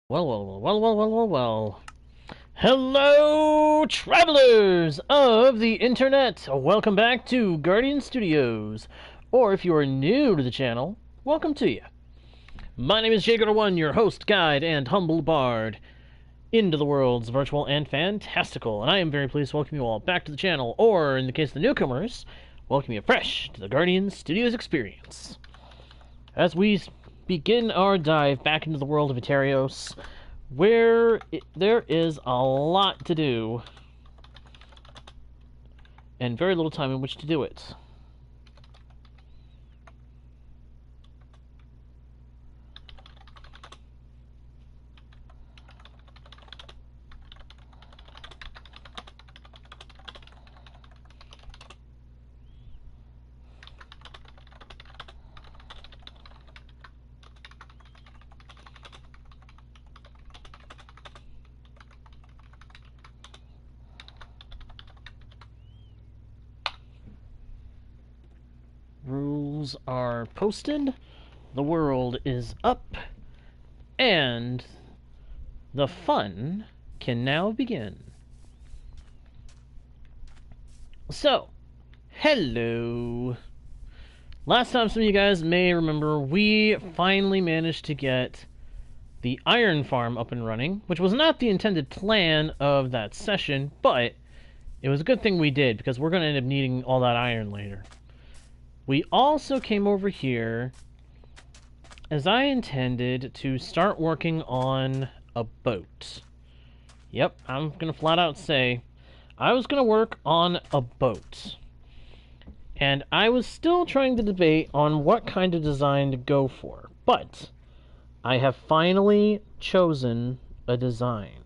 Well. Hello, travelers of the internet! Welcome back to Guardian Studios. Or if you are new to the channel, welcome to you. My name is JGuard, your host, guide, and humble bard into the worlds virtual and fantastical. And I am very pleased to welcome you all back to the channel, or in the case of the newcomers, welcome you fresh to the Guardian Studios experience. As we begin our dive back into the world of Ytarios, where there is a lot to do and very little time in which to do it. Rules are posted, the world is up, and the fun can now begin. So, hello. Last time, some of you guys may remember, we finally managed to get the iron farm up and running, which was not the intended plan of that session, but it was a good thing we did, because we're going to end up needing all that iron later. We also came over here as I intended to start working on a boat. Yep, I'm going to flat out say I was going to work on a boat. And I was still trying to debate on what kind of design to go for. But I have finally chosen a design.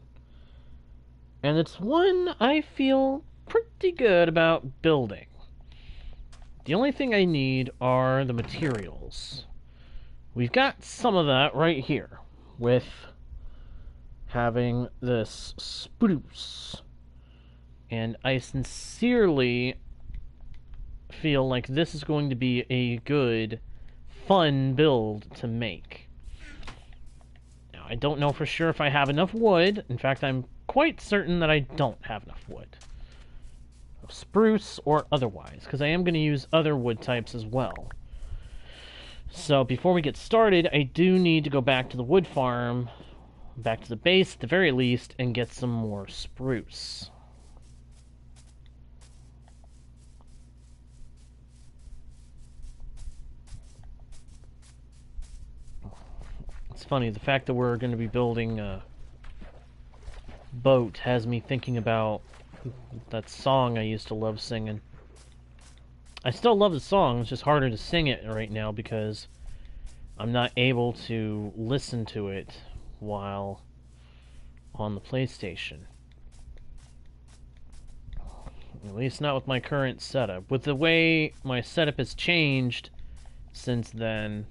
And it's one I feel pretty good about building. The only thing I need are the materials. We've got some of that right here, with having this spruce. And I sincerely feel like this is going to be a good, fun build to make. Now, I don't know for sure if I have enough wood. In fact, I'm quite certain that I don't have enough wood. Spruce or otherwise, because I am going to use other wood types as well. So before we get started, I do need to go back to the wood farm, back to the base at the very least, and get some more spruce. It's funny, the fact that we're going to be building a boat has me thinking about that song I used to love singing. I still love the song, it's just harder to sing it right now because I'm not able to listen to it while on the PlayStation. At least not with my current setup. With the way my setup has changed since then,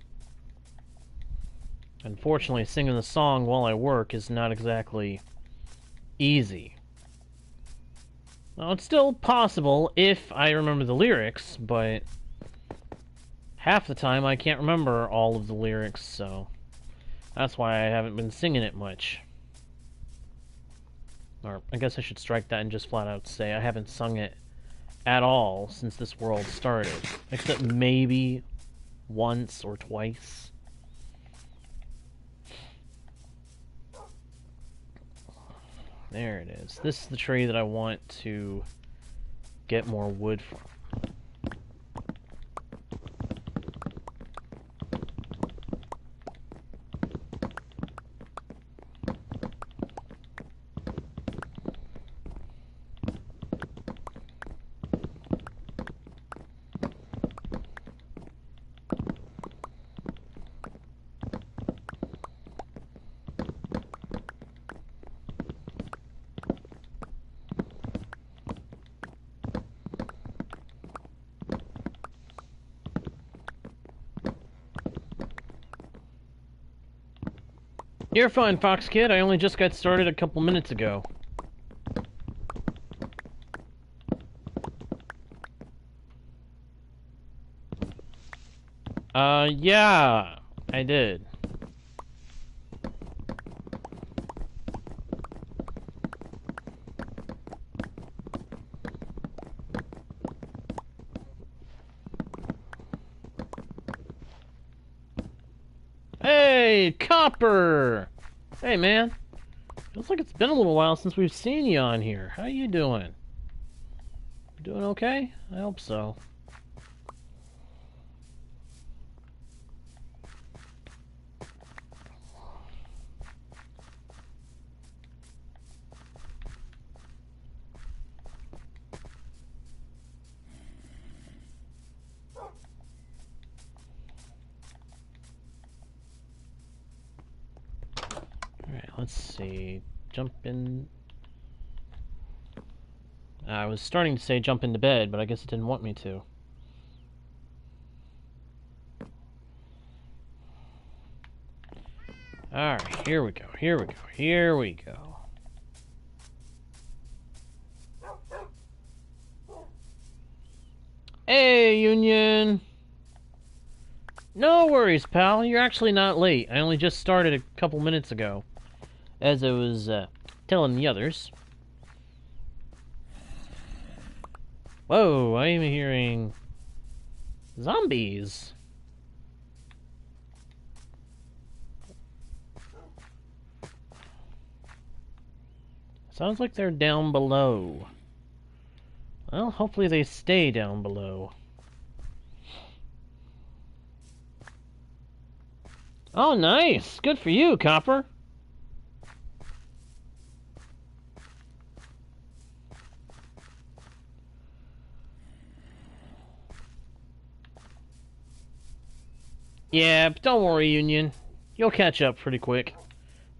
unfortunately singing the song while I work is not exactly easy. Well, it's still possible if I remember the lyrics, but half the time I can't remember all of the lyrics, so that's why I haven't been singing it much. Or I guess I should strike that and just flat out say I haven't sung it at all since this world started, except maybe once or twice. There it is. This is the tree that I want to get more wood from. You're fine, Fox Kid. I only just got started a couple minutes ago. Yeah, I did. Hey, Copper! Hey, man. Feels like it's been a little while since we've seen you on here. How you doing? You doing okay? I hope so. Alright, let's see. Jump in... I was starting to say jump into bed, but I guess it didn't want me to. Alright, here we go, here we go, here we go. Hey, Union! No worries, pal. You're actually not late. I only just started a couple minutes ago, as I was telling the others. Whoa, I am hearing zombies. Sounds like they're down below. Well, hopefully they stay down below. Oh, nice! Good for you, Copper! Yeah, but don't worry, Union. You'll catch up pretty quick.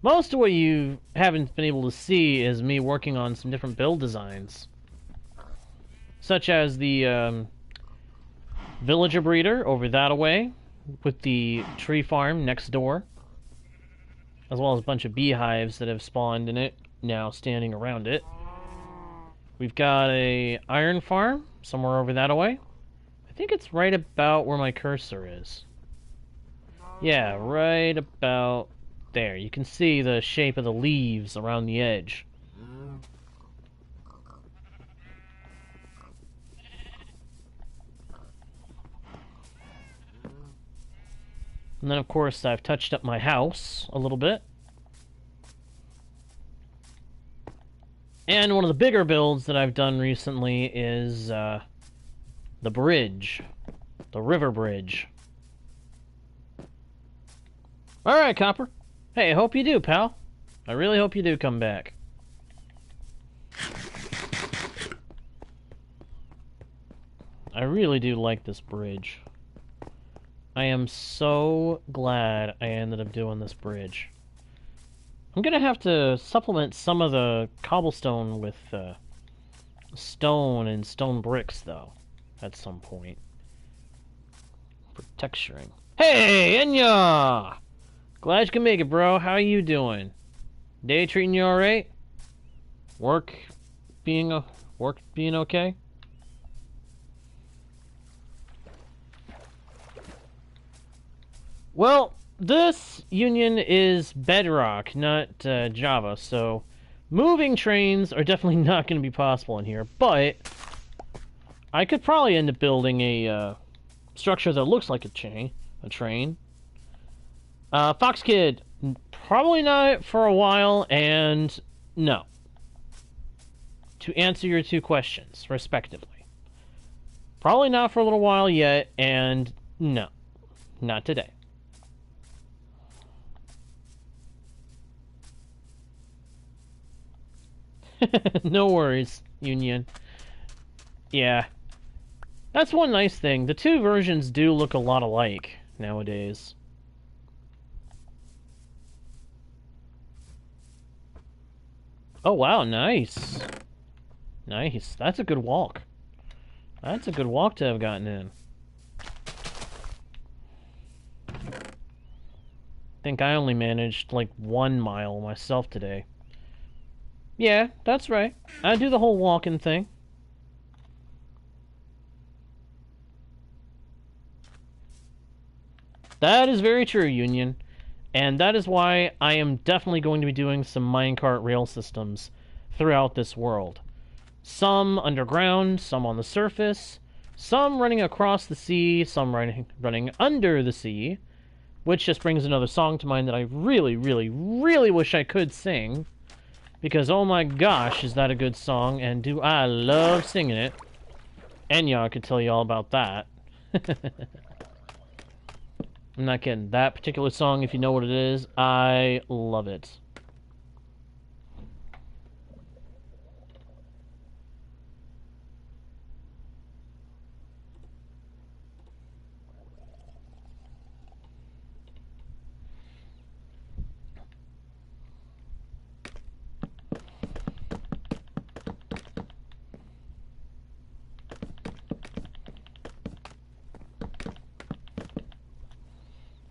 Most of what you haven't been able to see is me working on some different build designs. Such as the villager breeder over that away, with the tree farm next door, as well as a bunch of beehives that have spawned in it, now standing around it. We've got a iron farm somewhere over that away. I think it's right about where my cursor is. Yeah, right about there. You can see the shape of the leaves around the edge. And then, of course, I've touched up my house a little bit. And one of the bigger builds that I've done recently is the bridge. The river bridge. Alright, Copper. Hey, I hope you do, pal. I really hope you do come back. I really do like this bridge. I am so glad I ended up doing this bridge. I'm gonna have to supplement some of the cobblestone with stone and stone bricks, though, at some point. For texturing. Hey, Enya! Glad you can make it, bro. How you doing? Day treating you alright? Work being okay? Well, this Union is Bedrock, not Java, so moving trains are definitely not going to be possible in here, but I could probably end up building a structure that looks like a train. Fox Kid, probably not for a while, and no. To answer your two questions, respectively. Probably not for a little while yet, and no. Not today. No worries, Union. Yeah. That's one nice thing. The two versions do look a lot alike nowadays. Oh, wow, nice. Nice. That's a good walk. That's a good walk to have gotten in. I think I only managed, like, 1 mile myself today. Yeah, that's right. I do the whole walking thing. That is very true, Union. And that is why I am definitely going to be doing some minecart rail systems throughout this world. Some underground, some on the surface, some running across the sea, some running under the sea. Which just brings another song to mind that I really, really, really wish I could sing. Because, oh my gosh, is that a good song, and do I love singing it. Enya could tell you all about that. I'm not kidding. That particular song, if you know what it is, I love it.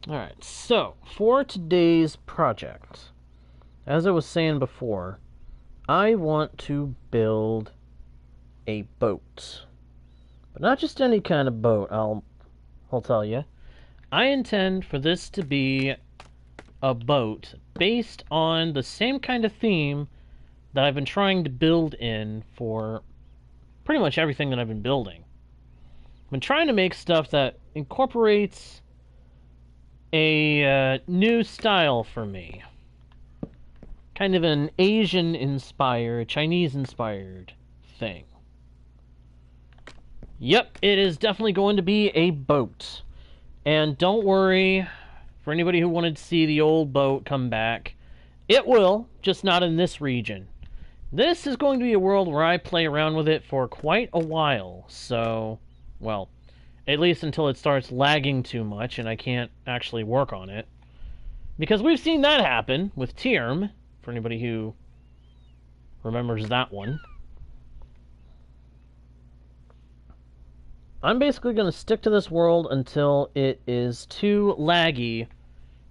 Alright, so, for today's project, as I was saying before, I want to build a boat. But not just any kind of boat, I'll tell you. I intend for this to be a boat based on the same kind of theme that I've been trying to build in for pretty much everything that I've been building. I've been trying to make stuff that incorporates a new style for me. Kind of an Asian-inspired, Chinese-inspired thing. Yep, it is definitely going to be a boat. And don't worry, for anybody who wanted to see the old boat come back, it will, just not in this region. This is going to be a world where I play around with it for quite a while, so, well, at least until it starts lagging too much and I can't actually work on it. Because we've seen that happen with Tyrm, for anybody who remembers that one. I'm basically going to stick to this world until it is too laggy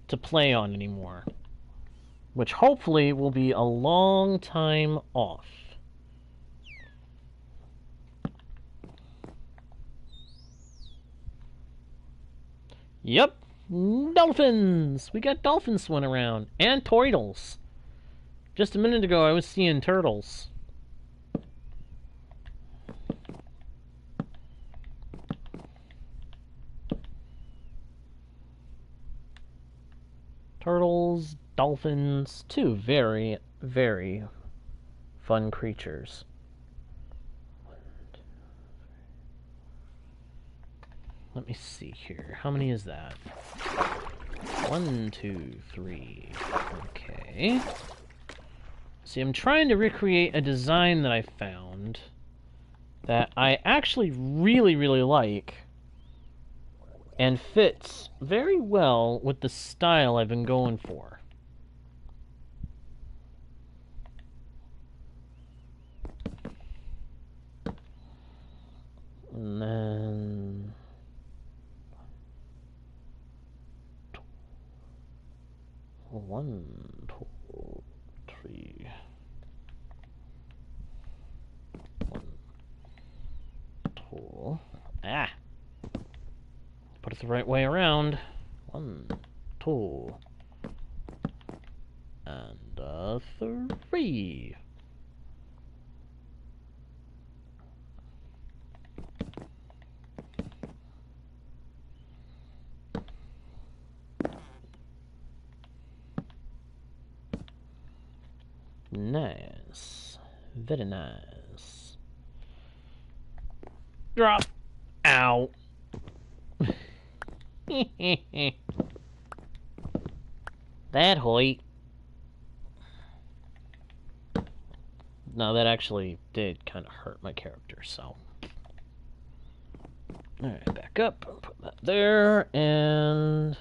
to play on anymore. Which hopefully will be a long time off. Yep, dolphins! We got dolphins swimming around. And turtles. Just a minute ago I was seeing turtles. Turtles, dolphins, two very, very fun creatures. 1, 2, 3. Let me see here. How many is that? 1, 2, 3. Okay. See, I'm trying to recreate a design that I found that I actually really, really like and fits very well with the style I've been going for. And then 1, 2, 3. 1, 2. Ah! Put it the right way around. 1, 2. And 3. Nice. Very nice. Drop. Ow. That hoit. No, that actually did kind of hurt my character, so. Alright, back up. Put that there, and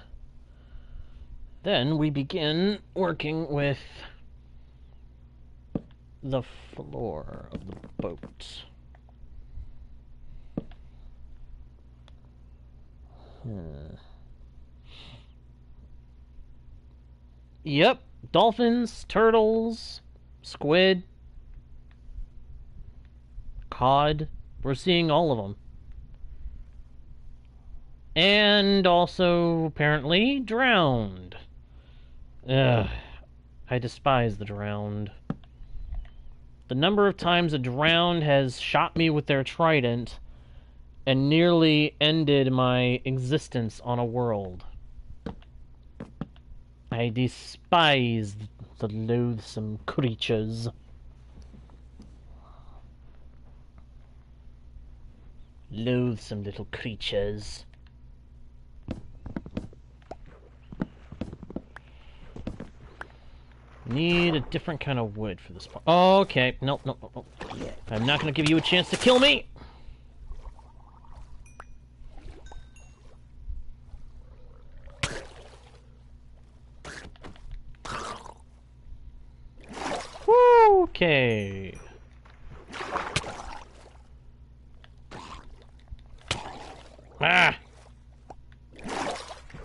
then we begin working with the floor of the boat. Yep, dolphins, turtles, squid, cod. We're seeing all of them. And also, apparently, drowned. Ugh, I despise the drowned. The number of times a drowned has shot me with their trident and nearly ended my existence on a world. I despise the loathsome creatures. Loathsome little creatures. Need a different kind of wood for this part. Oh, okay. Nope, nope, nope, nope. I'm not gonna give you a chance to kill me! Okay. Ah!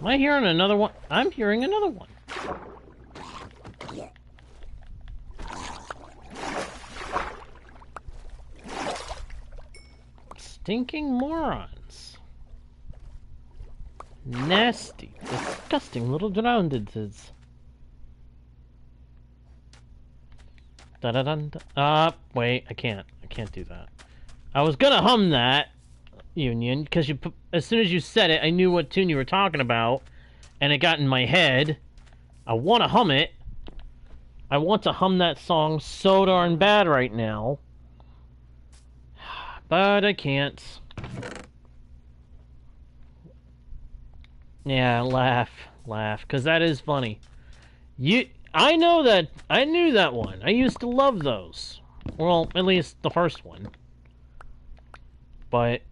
Am I hearing another one? I'm hearing another one. Stinking morons. Nasty, disgusting little drownedids. Da-da-dun-da. Wait, I can't do that. I was gonna hum that, Union, because as soon as you said it, I knew what tune you were talking about, and it got in my head. I want to hum it. I want to hum that song so darn bad right now. But I can't. Yeah, laugh, because that is funny. I know that, I knew that one. I used to love those. Well, at least the first one. But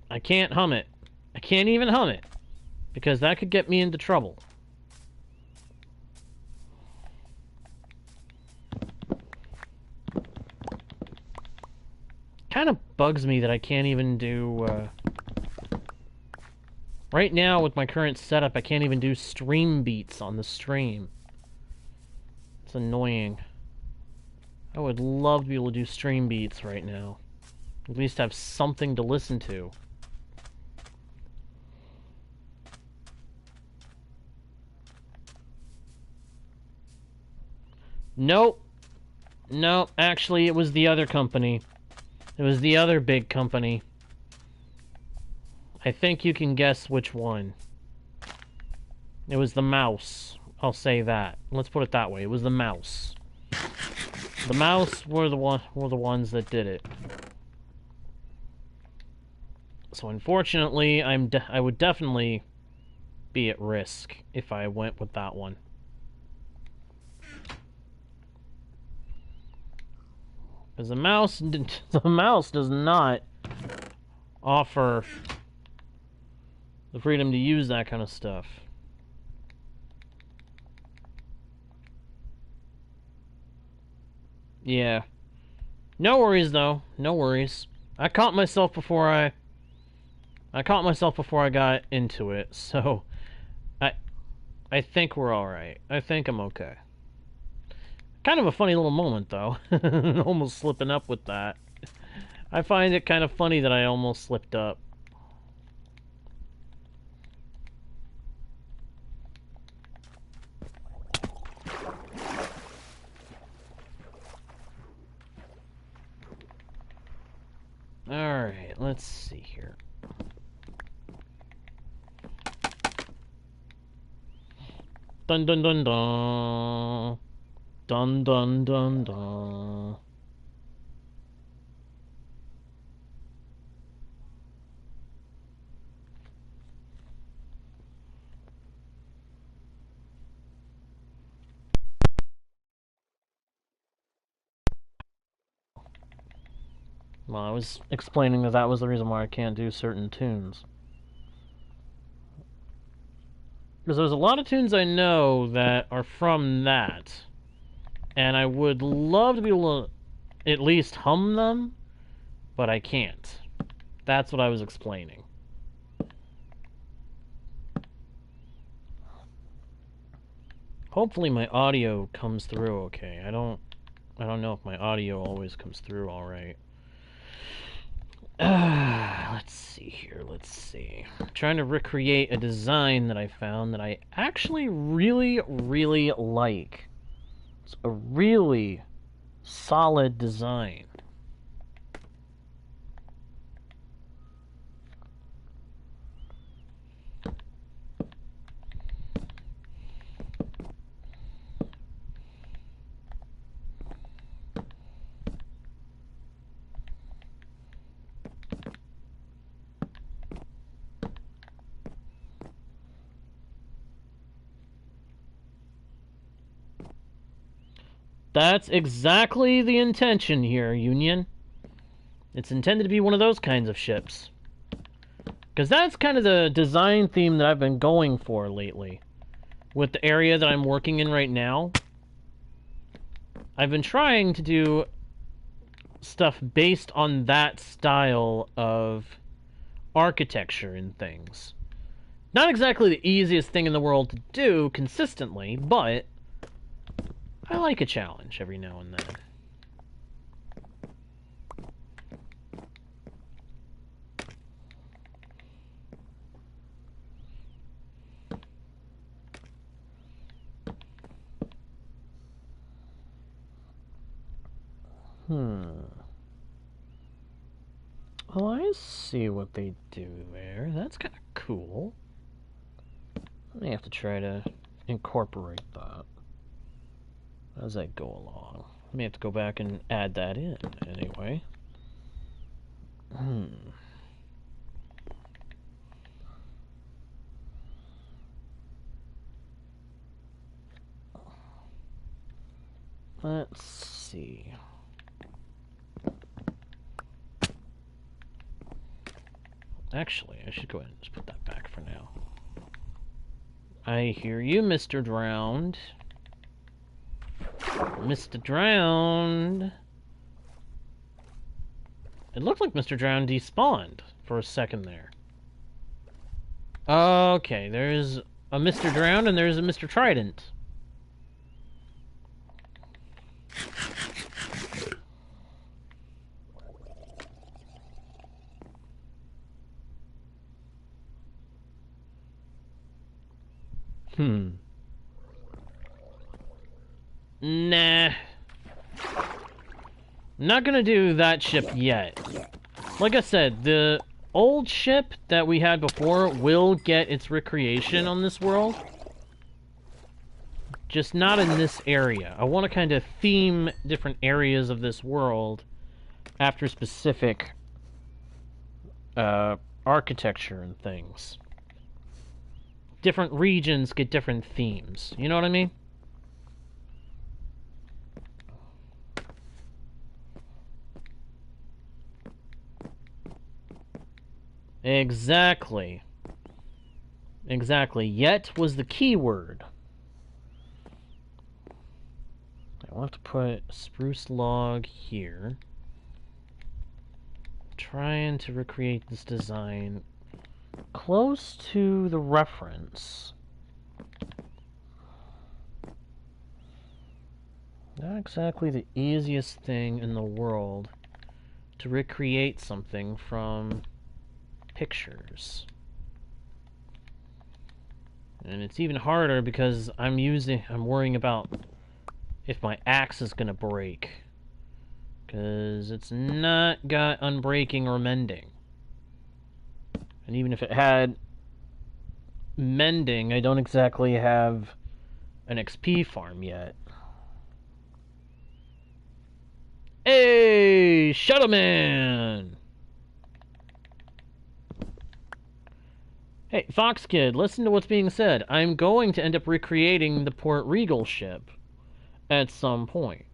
I can't hum it. I can't even hum it. Because that could get me into trouble. Kind of bugs me that I can't even do, right now, with my current setup, I can't even do stream beats on the stream. It's annoying. I would love to be able to do stream beats right now. At least have something to listen to. Nope. Nope, actually, it was the other company. It was the other big company. I think you can guess which one. It was the mouse. I'll say that. Let's put it that way. It was the mouse. The mouse were the ones that did it. So unfortunately, I would definitely be at risk if I went with that one. Because the mouse does not offer the freedom to use that kind of stuff. Yeah. No worries though. No worries. I caught myself before I got into it, so I think we're alright. I think I'm okay. Kind of a funny little moment, though. Almost slipping up with that. I find it kind of funny that I almost slipped up. Alright, let's see here. Dun dun dun dun. Dun dun dun dun. Well, I was explaining that was the reason why I can't do certain tunes. Because there's a lot of tunes I know that are from that. And I would love to be able to at least hum them, but I can't. That's what I was explaining. Hopefully my audio comes through okay. I don't know if my audio always comes through all right. Let's see here. Let's see. I'm trying to recreate a design that I found that I actually really, really like. It's a really solid design. That's exactly the intention here, Union. It's intended to be one of those kinds of ships. Because that's kind of the design theme that I've been going for lately. With the area that I'm working in right now. I've been trying to do stuff based on that style of architecture and things. Not exactly the easiest thing in the world to do consistently, but I like a challenge every now and then. Well, I see what they do there. That's kind of cool. I may have to try to incorporate that as I go along. I may have to go back and add that in, anyway. Let's see. Actually, I should go ahead and just put that back for now. I hear you, Mr. Drowned. Mr. Drowned. It looked like Mr. Drowned despawned for a second there. Okay, there's a Mr. Drowned and there's a Mr. Trident. Nah. Not gonna do that ship yet. Like I said, the old ship that we had before will get its recreation on this world. Just not in this area. I want to kind of theme different areas of this world after specific architecture and things. Different regions get different themes. You know what I mean? Exactly. Exactly. Yet was the key word. I'll have to put spruce log here. Trying to recreate this design close to the reference. Not exactly the easiest thing in the world to recreate something from pictures. And it's even harder because I'm worrying about if my axe is gonna break. Because it's not got unbreaking or mending. And even if it had mending, I don't exactly have an XP farm yet. Hey, Shuttleman! Hey, Fox Kid, listen to what's being said. I'm going to end up recreating the Port Regal ship at some point.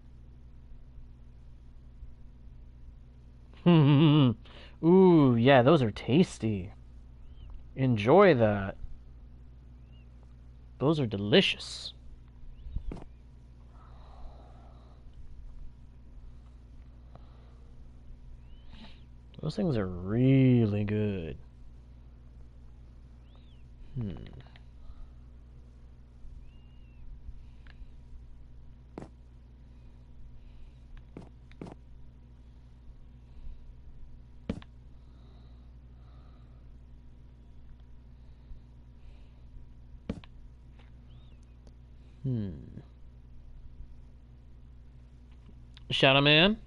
Ooh, yeah, those are tasty. Enjoy that. Those are delicious. Those things are really good. Shadow Man,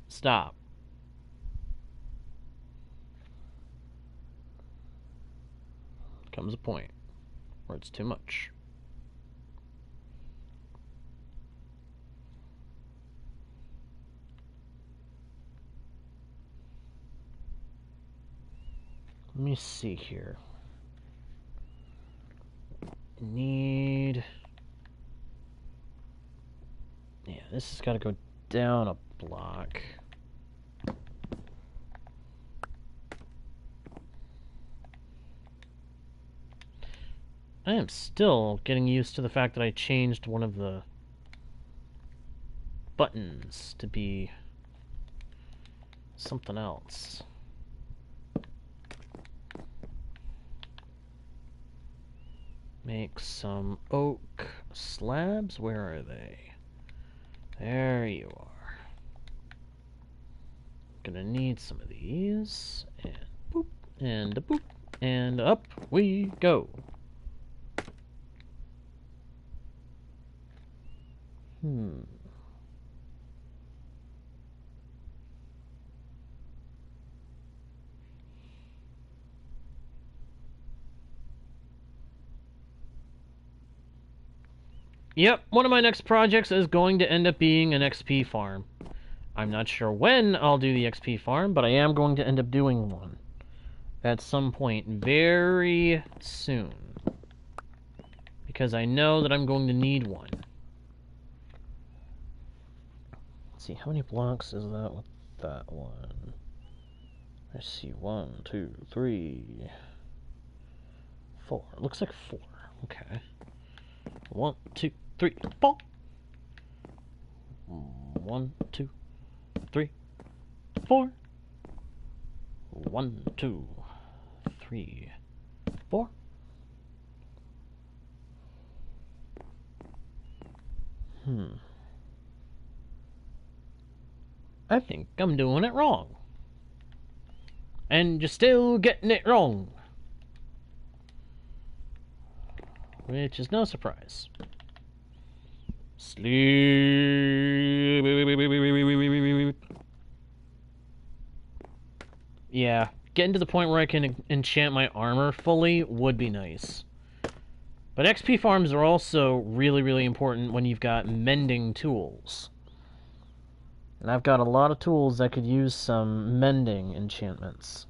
stop. Comes a point where it's too much. Let me see here. Need... Yeah, This has got to go down a block. I am still getting used to the fact that I changed one of the buttons to be something else. Make some oak slabs. Where are they? There you are. Gonna need some of these. And boop, and a boop, and up we go. Yep, one of my next projects is going to end up being an XP farm. I'm not sure when I'll do the XP farm, but I am going to end up doing one at some point very soon. Because I know that I'm going to need one. Let's see, how many blocks is that with that one? I see 1, 2, 3, 4. Looks like 4. Okay. 1, 2, 3, 4. 1, 2, 3, 4. 1, 2, 3, 4. I think I'm doing it wrong. And you're still getting it wrong. Which is no surprise. Sleep. Yeah, getting to the point where I can enchant my armor fully would be nice. But XP farms are also really, really important when you've got mending tools. And I've got a lot of tools that could use some mending enchantments.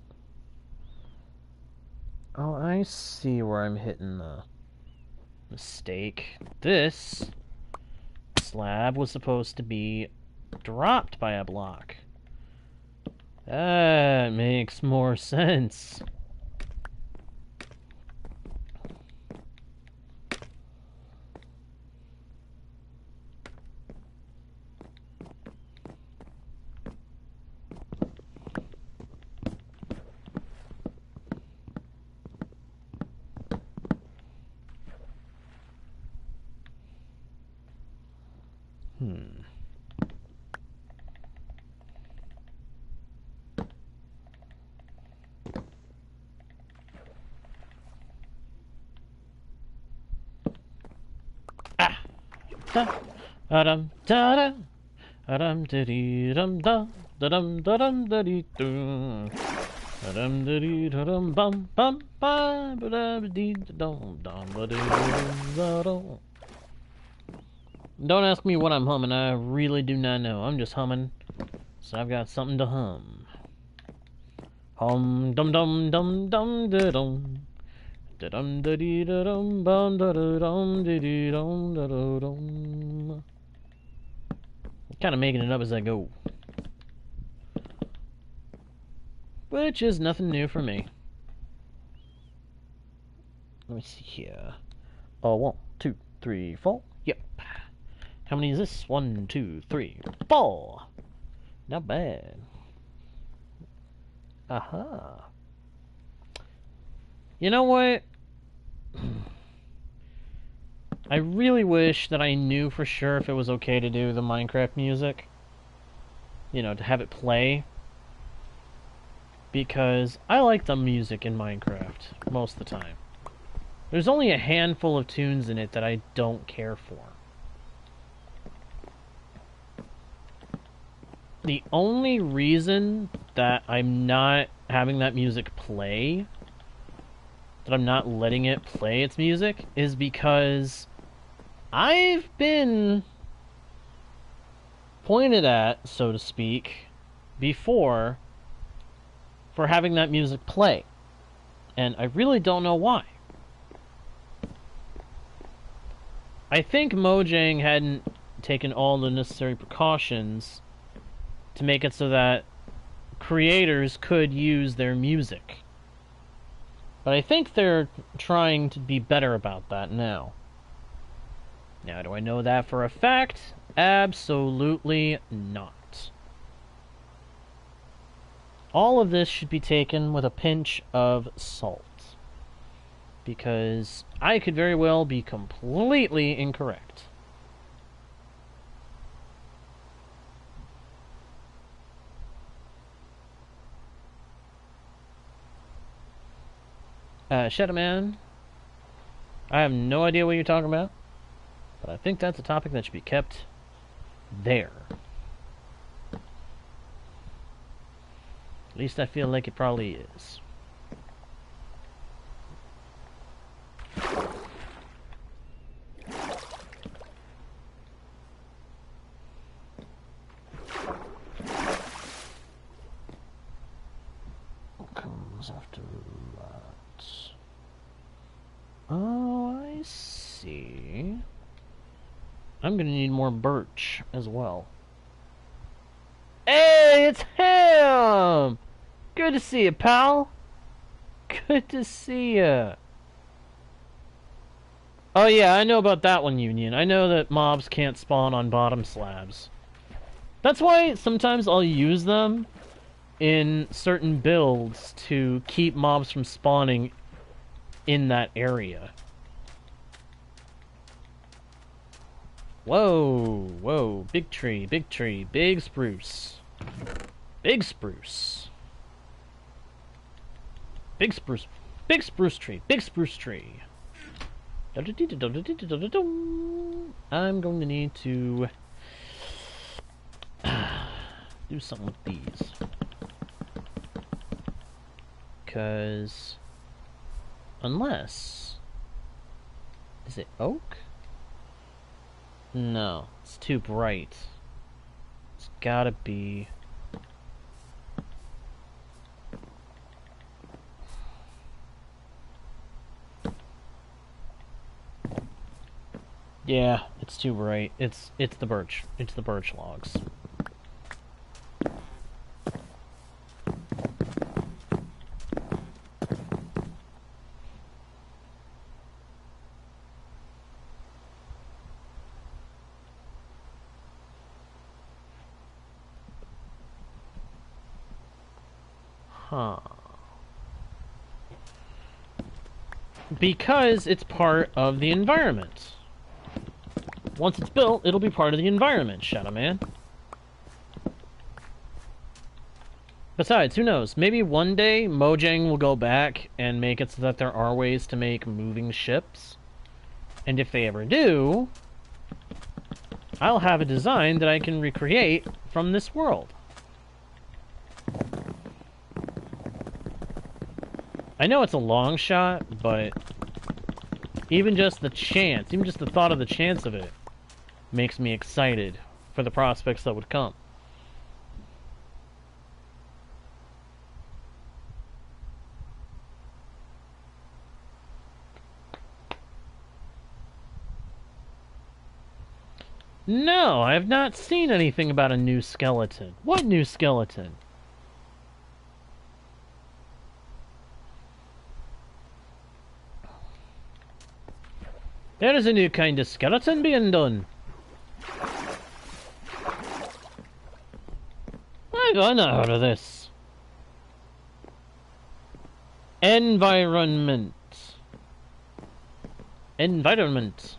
Oh, I see where I'm hitting the mistake. This slab was supposed to be dropped by a block. That makes more sense. Adam da da Adam diddy dum da dum diddy dum Adam diddy dum bum bum ba ba dee dum dum ba dum. Don't ask me what I'm humming, I really do not know. I'm just humming, so I've got something to hum. Hum dum dum dum dum da dum. Da-dum da-dee da-dum bum da-da-dum dee dum da-da-dum. Kind of making it up as I go. Which is nothing new for me. Let me see here. 1, 2, 3, 4. Yep. How many is this? 1, 2, 3, 4. Not bad. Aha. You know what? I really wish that I knew for sure if it was okay to do the Minecraft music. You know, to have it play. Because I like the music in Minecraft most of the time. There's only a handful of tunes in it that I don't care for. The only reason that I'm not having that music play, that I'm not letting it play its music, is because I've been pointed at, so to speak, before for having that music play. And I really don't know why. I think Mojang hadn't taken all the necessary precautions to make it so that creators could use their music. But I think they're trying to be better about that now. Now, do I know that for a fact? Absolutely not. All of this should be taken with a pinch of salt, because I could very well be completely incorrect. Shadow Man, I have no idea what you're talking about, but I think that's a topic that should be kept there. At least I feel like it probably is. What comes after that? Oh, I see. I'm gonna need more birch as well. Hey, it's him! Good to see you, pal. Good to see you. Oh yeah, I know about that one, Union. I know that mobs can't spawn on bottom slabs. That's why sometimes I'll use them in certain builds to keep mobs from spawning in that area. Whoa, whoa, big tree, big spruce. Big spruce. Big spruce tree, big spruce tree. I'm going to need to do something with these. Because unless, is it oak? No, it's too bright. It's gotta be... Yeah, it's too bright. It's the birch. It's the birch logs. Huh. Because it's part of the environment. Once it's built, it'll be part of the environment, Shadow Man. Besides, who knows? Maybe one day Mojang will go back and make it so that there are ways to make moving ships. And if they ever do, I'll have a design that I can recreate from this world. I know it's a long shot, but even just the chance, even just the thought of the chance of it makes me excited for the prospects that would come. No, I have not seen anything about a new skeleton. What new skeleton? There is a new kind of skeleton being done. I've not heard of this. Environment. Environment.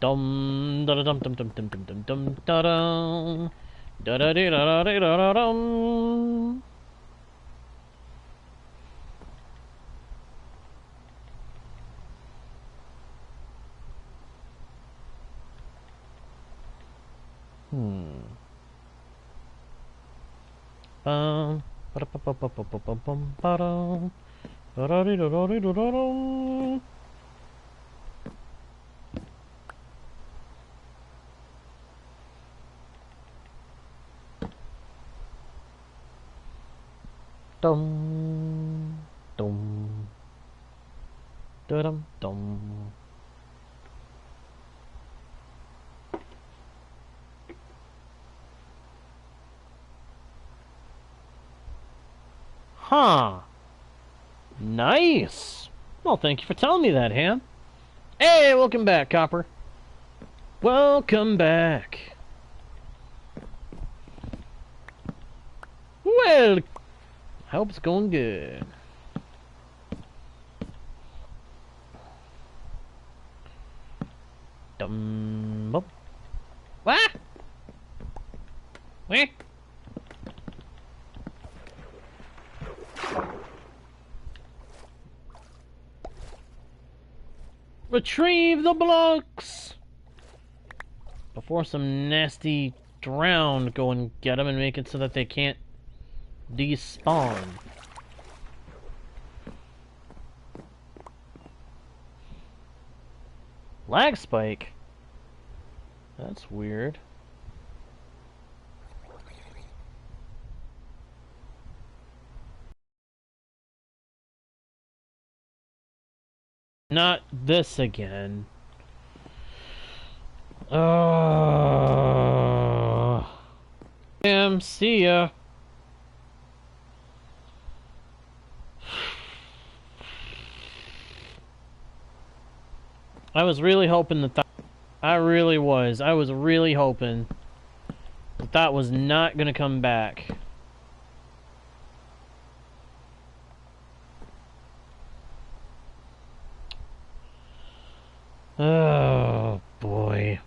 Dum da dum dum dum dum dum dum dum da dum da da da da da da dum. Bum ba ba ba ba ba ba ba bum ba dum da da da da da da dum. Dum dum da dum dum. Huh. Nice. Well, thank you for telling me that, Ham. Hey, welcome back, Copper. Welcome back. Well, I hope it's going good. What? Where? Retrieve the blocks before some nasty drown go and get them and make it so that they can't despawn. Lag spike? That's weird. Not this again. Damn, see ya. I was really hoping that I really was. I was really hoping that that was not gonna come back. Oh, boy.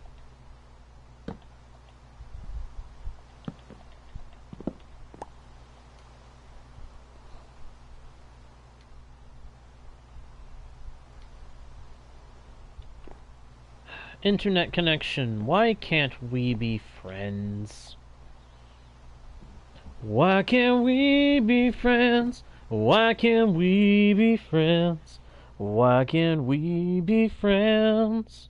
Internet connection. Why can't we be friends? Why can't we be friends? Why can't we be friends? Why can't we be friends?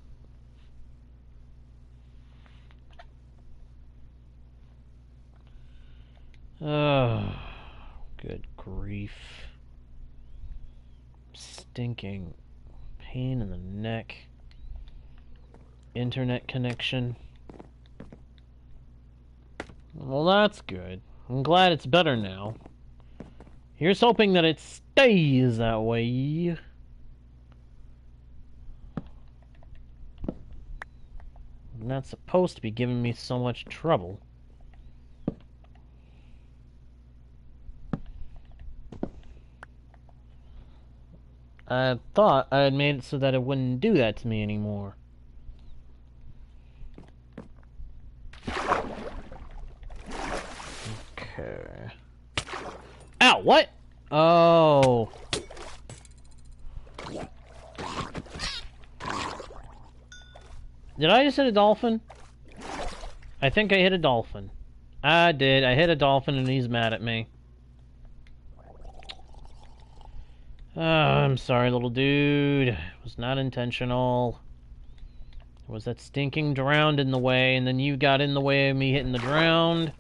Oh, good grief. Stinking pain in the neck. Internet connection. Well, that's good. I'm glad it's better now. Here's hoping that it stays that way. I'm not supposed to be giving me so much trouble. I thought I had made it so that it wouldn't do that to me anymore. Okay. Ow, what? Oh. Did I just hit a dolphin? I think I hit a dolphin. I did. I hit a dolphin and he's mad at me. Oh, I'm sorry, little dude. It was not intentional. There was that stinking drowned in the way, and then you got in the way of me hitting the drowned.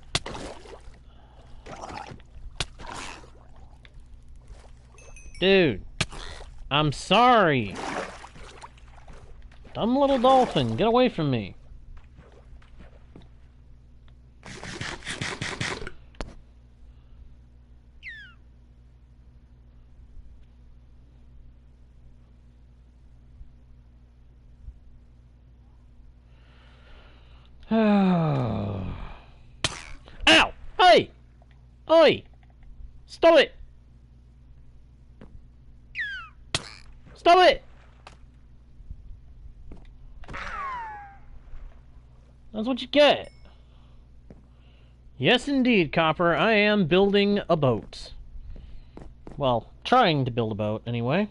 Dude, I'm sorry. Dumb little dolphin, get away from me. Ow! Hey! Oi! Stop it! Stop it! That's what you get. Yes, indeed, Copper. I am building a boat. Well, trying to build a boat, anyway.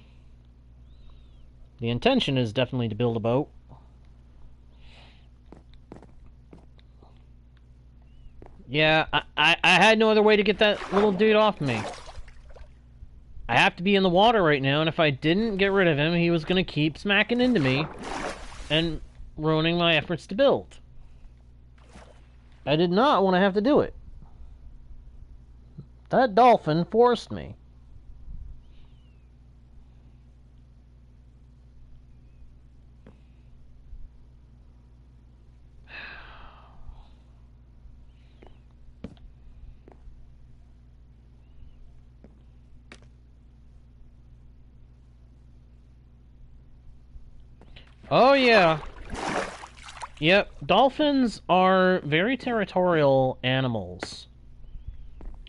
The intention is definitely to build a boat. Yeah, I had no other way to get that little dude off me. I have to be in the water right now, and if I didn't get rid of him, he was going to keep smacking into me and ruining my efforts to build. I did not want to have to do it. That dolphin forced me. Oh, yeah. Yep, dolphins are very territorial animals.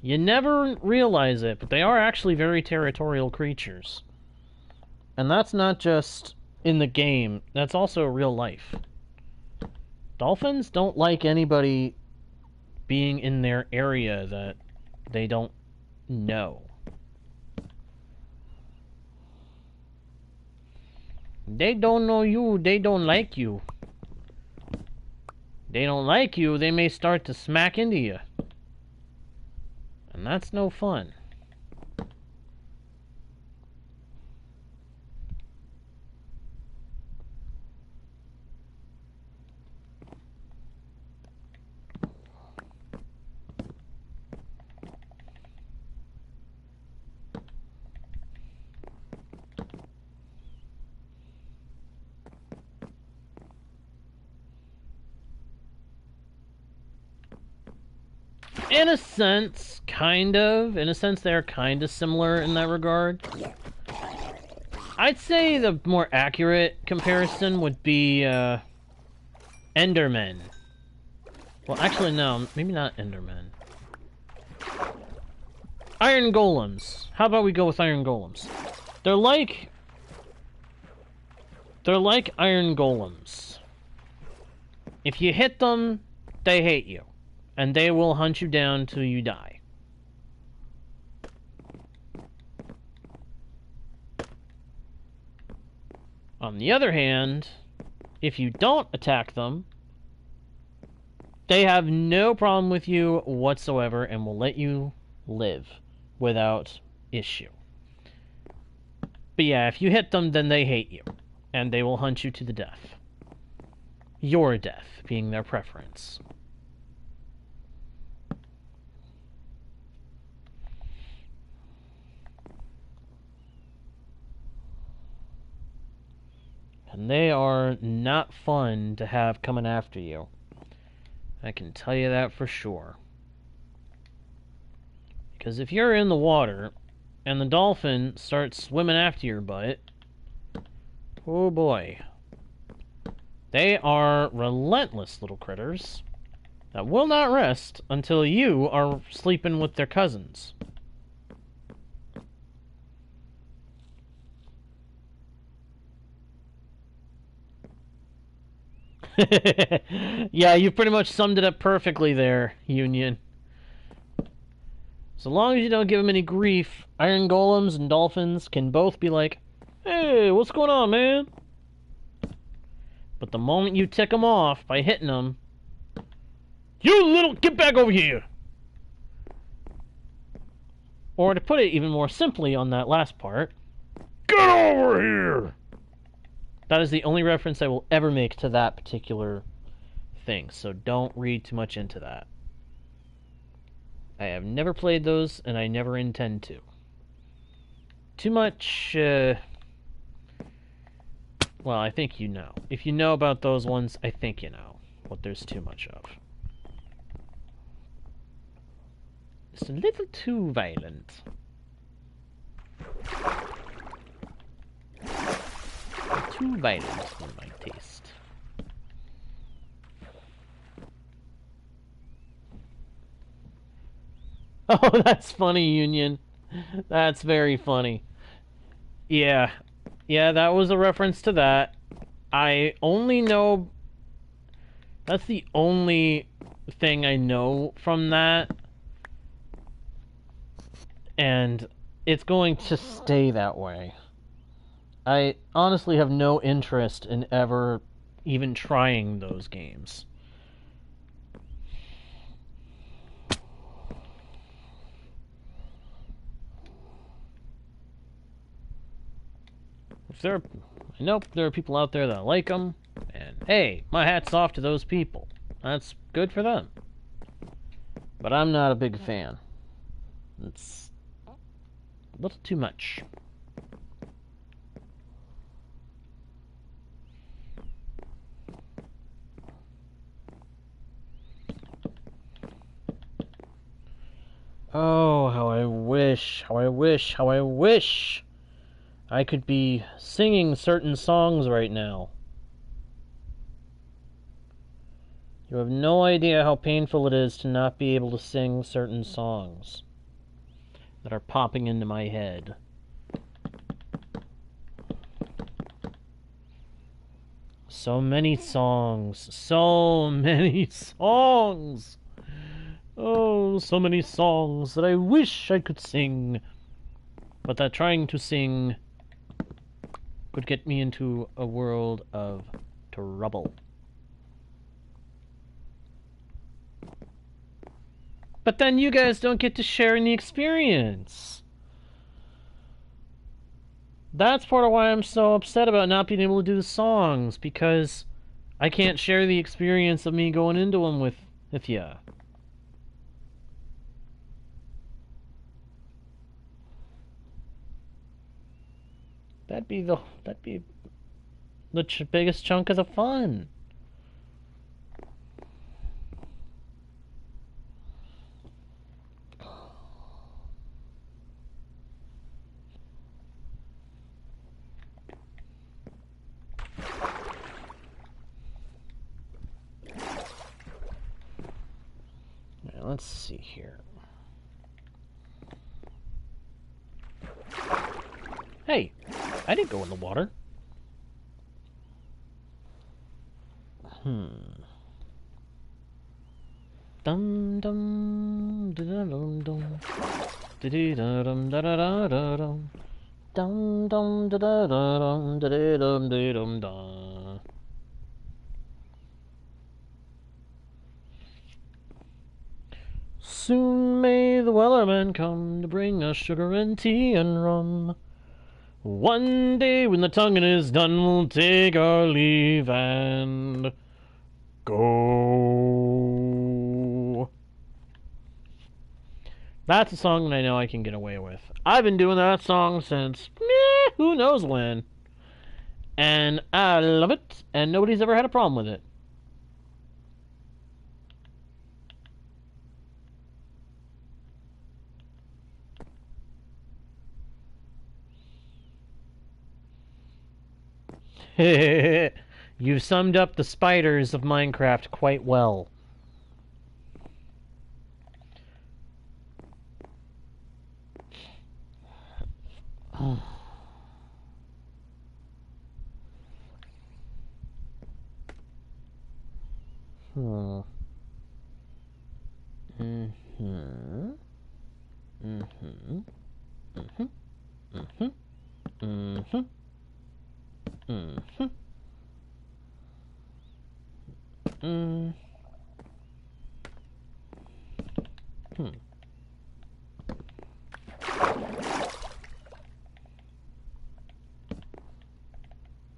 You never realize it, but they are actually very territorial creatures. And that's not just in the game, that's also real life. Dolphins don't like anybody being in their area that they don't know. They don't know you, they don't like you. They don't like you, they may start to smack into you. And that's no fun. In a sense, kind of. In a sense, they're kind of similar in that regard. I'd say the more accurate comparison would be, Endermen. Well, actually, no. Maybe not Endermen. Iron Golems. How about we go with Iron Golems? They're like Iron Golems. If you hit them, they hate you. And they will hunt you down till you die. On the other hand, if you don't attack them, they have no problem with you whatsoever and will let you live without issue. But yeah, if you hit them, then they hate you. And they will hunt you to the death. Your death being their preference. And they are not fun to have coming after you. I can tell you that for sure. Because if you're in the water, and the dolphin starts swimming after your butt, oh boy. They are relentless little critters that will not rest until you are sleeping with their cousins. Yeah, you pretty much summed it up perfectly there, Union. So long as you don't give them any grief, Iron Golems and Dolphins can both be like, hey, what's going on, man? But the moment you tick them off by hitting them, you little, get back over here! Or to put it even more simply on that last part, get over here! That is the only reference I will ever make to that particular thing, so don't read too much into that. I have never played those, and I never intend to. Too much, well, I think you know. If you know about those ones, I think you know what there's too much of. It's a little too violent. Too violent for my taste. Oh, that's funny, Union. That's very funny. Yeah. Yeah, that was a reference to that. I only know... That's the only thing I know from that. And it's going to stay that way. I honestly have no interest in ever even trying those games. I know there are people out there that like them, and hey, my hat's off to those people. That's good for them. But I'm not a big fan. It's a little too much. Oh, how I wish, how I wish, how I wish I could be singing certain songs right now. You have no idea how painful it is to not be able to sing certain songs that are popping into my head. So many songs. So many songs. Oh, so many songs that I wish I could sing. But that trying to sing could get me into a world of trouble. But then you guys don't get to share in the experience. That's part of why I'm so upset about not being able to do the songs, because I can't share the experience of me going into them with ya. That'd be the biggest chunk of the fun. Now, let's see here. Hey, I didn't go in the water. Dum dum da dum dum. Da dum da da da da dum. Dum dum da da da dum da dum da dum da. Soon may the wellerman come to bring us sugar and tea and rum. One day when the tonguing is done, we'll take our leave and go. That's a song that I know I can get away with. I've been doing that song since who knows when. And I love it, and nobody's ever had a problem with it. You've summed up the spiders of Minecraft quite well.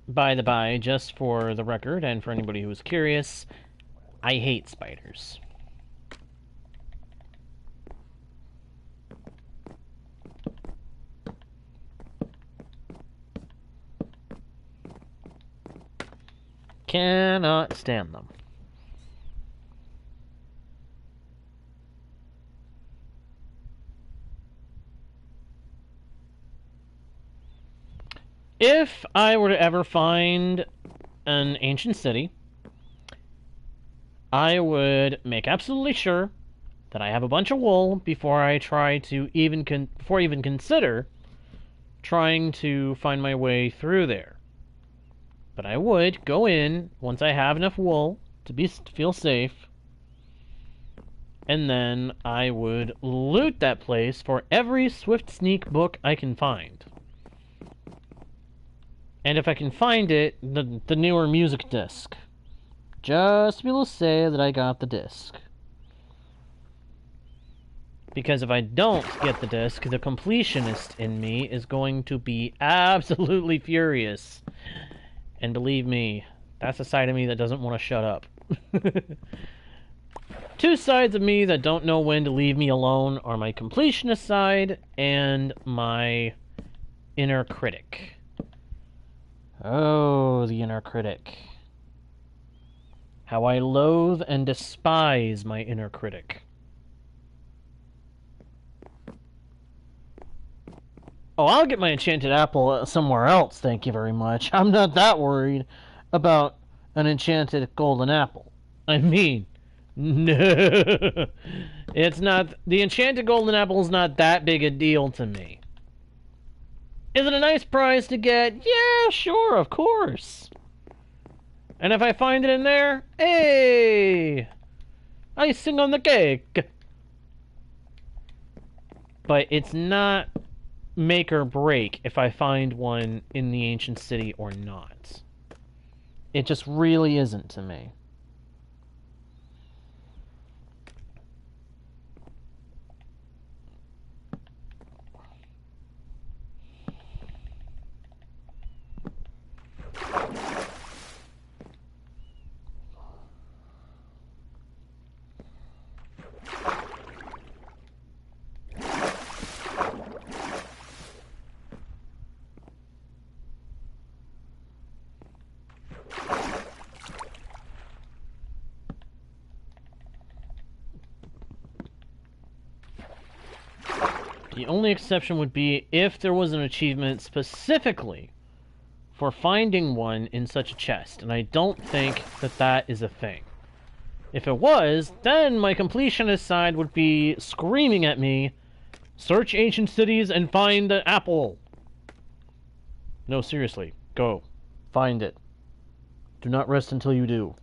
By the by, just for the record, and for anybody who is curious, I hate spiders. Cannot stand them. If I were to ever find an ancient city, I would make absolutely sure that I have a bunch of wool before I try to even consider trying to find my way through there. But I would go in once I have enough wool to feel safe, and then I would loot that place for every Swift Sneak book I can find. And if I can find it, the newer music disc. Just to be able to say that I got the disc. Because if I don't get the disc, the completionist in me is going to be absolutely furious. And believe me, that's a side of me that doesn't want to shut up. Two sides of me that don't know when to leave me alone are my completionist side and my inner critic. Oh, the inner critic. How I loathe and despise my inner critic. Oh, I'll get my enchanted apple somewhere else, thank you very much. I'm not that worried about an enchanted golden apple. I mean, no. It's not... The enchanted golden apple is not that big a deal to me. Is it a nice prize to get? Yeah, sure, of course. And if I find it in there, hey! Icing on the cake! But it's not make or break if I find one in the ancient city or not. It just really isn't to me. The only exception would be if there was an achievement specifically for finding one in such a chest, and I don't think that that is a thing. If it was, then my completionist side would be screaming at me, search ancient cities and find the apple. No, seriously, go. Find it. Do not rest until you do.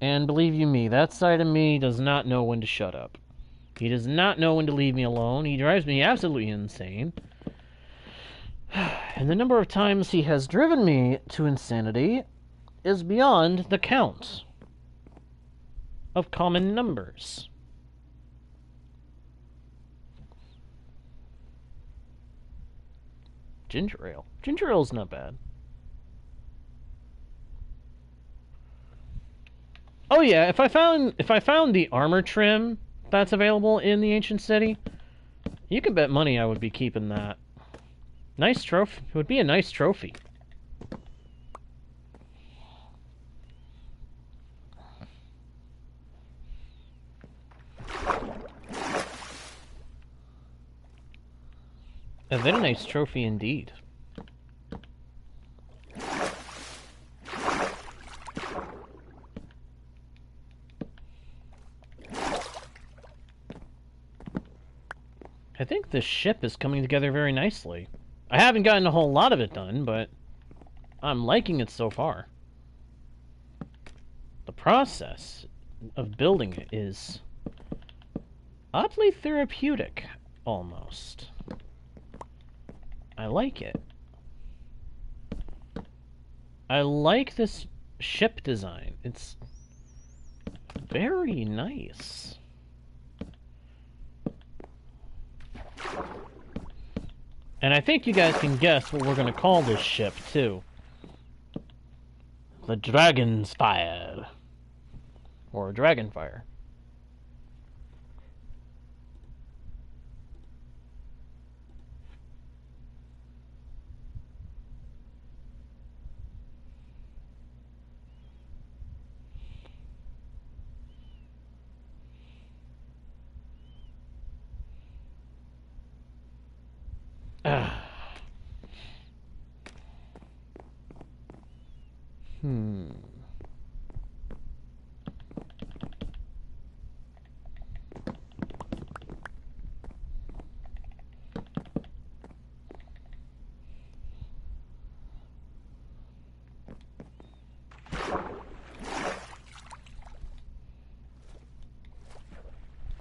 And believe you me, that side of me does not know when to shut up. He does not know when to leave me alone. He drives me absolutely insane. And the number of times he has driven me to insanity is beyond the count of common numbers. Ginger ale. Ginger ale's not bad. Oh yeah, if I found the armor trim that's available in the ancient city, you can bet money I would be keeping that. Nice trophy. It would be a nice trophy. A very nice trophy indeed. I think this ship is coming together very nicely. I haven't gotten a whole lot of it done, but I'm liking it so far. The process of building it is oddly therapeutic, almost. I like it. I like this ship design. It's very nice. And I think you guys can guess what we're going to call this ship, too. The Dragon's Fire. Or Dragonfire.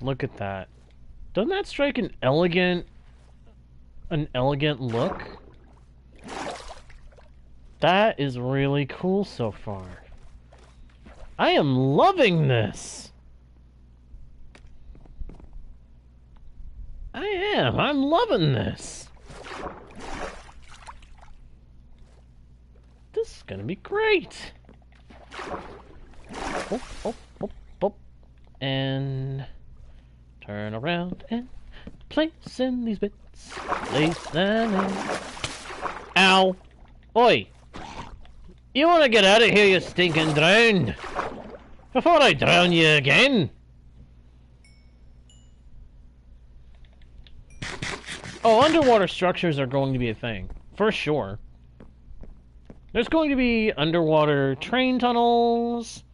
Look at that. Doesn't that strike an elegant look? That is really cool so far. I am loving this. I am. I'm loving this. This is gonna be great. Oh, oh, oh, oh. And turn around and place in these bits. Place them in. Ow. Oi. You want to get out of here, you stinking drown? Before I drown you again. Oh, underwater structures are going to be a thing. For sure. There's going to be underwater train tunnels.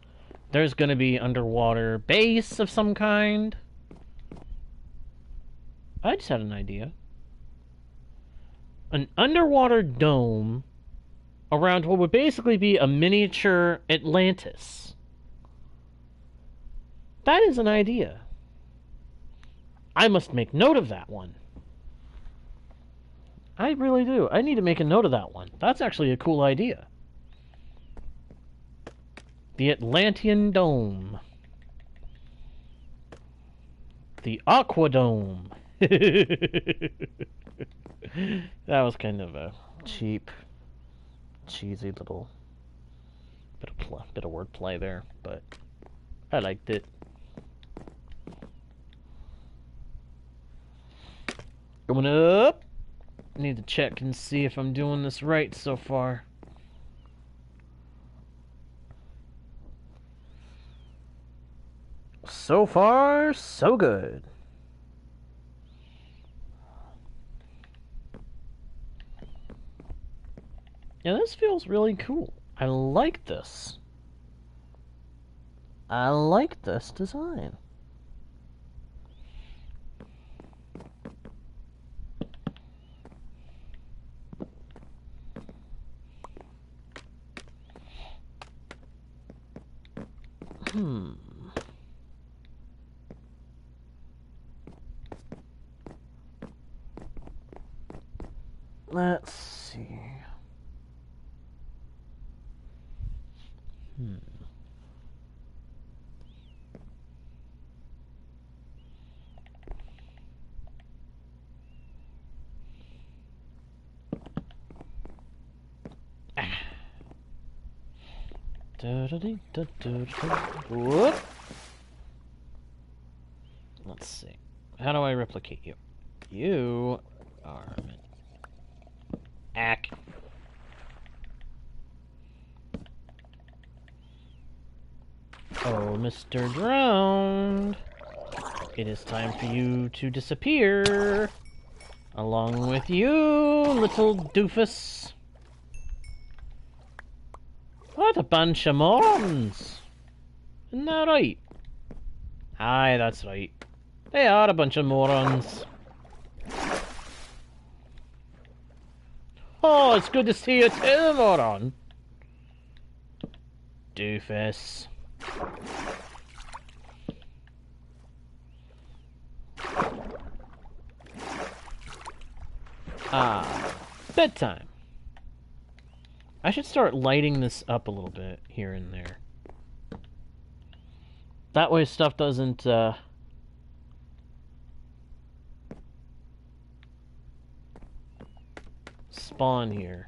There's going to be underwater base of some kind. I just had an idea. An underwater dome around what would basically be a miniature Atlantis. That is an idea. I must make note of that one. I really do. I need to make a note of that one. That's actually a cool idea. The Atlantean Dome. The Aqua Dome. That was kind of a cheap, cheesy little bit of wordplay there, but I liked it. Going up. I need to check and see if I'm doing this right so far. So far, so good. Yeah, this feels really cool. I like this. I like this design. Let's see. Whoop. Let's see. How do I replicate you? You are Ack. Oh, Mr. Drowned. It is time for you to disappear. Along with you, little doofus. What a bunch of morons. Isn't that right? Aye, that's right. They are a bunch of morons. Oh, it's good to see you too, moron. Doofus. Ah, bedtime. I should start lighting this up a little bit here and there. That way stuff doesn't, spawn here.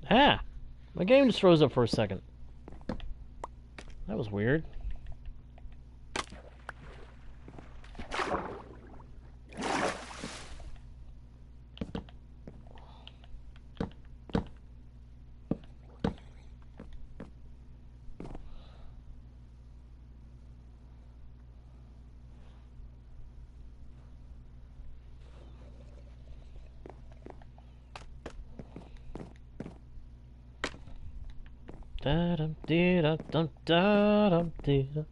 Ah! My game just froze up for a second. That was weird. Da-dum, dee-dum, dum, da-dum, dee-dum,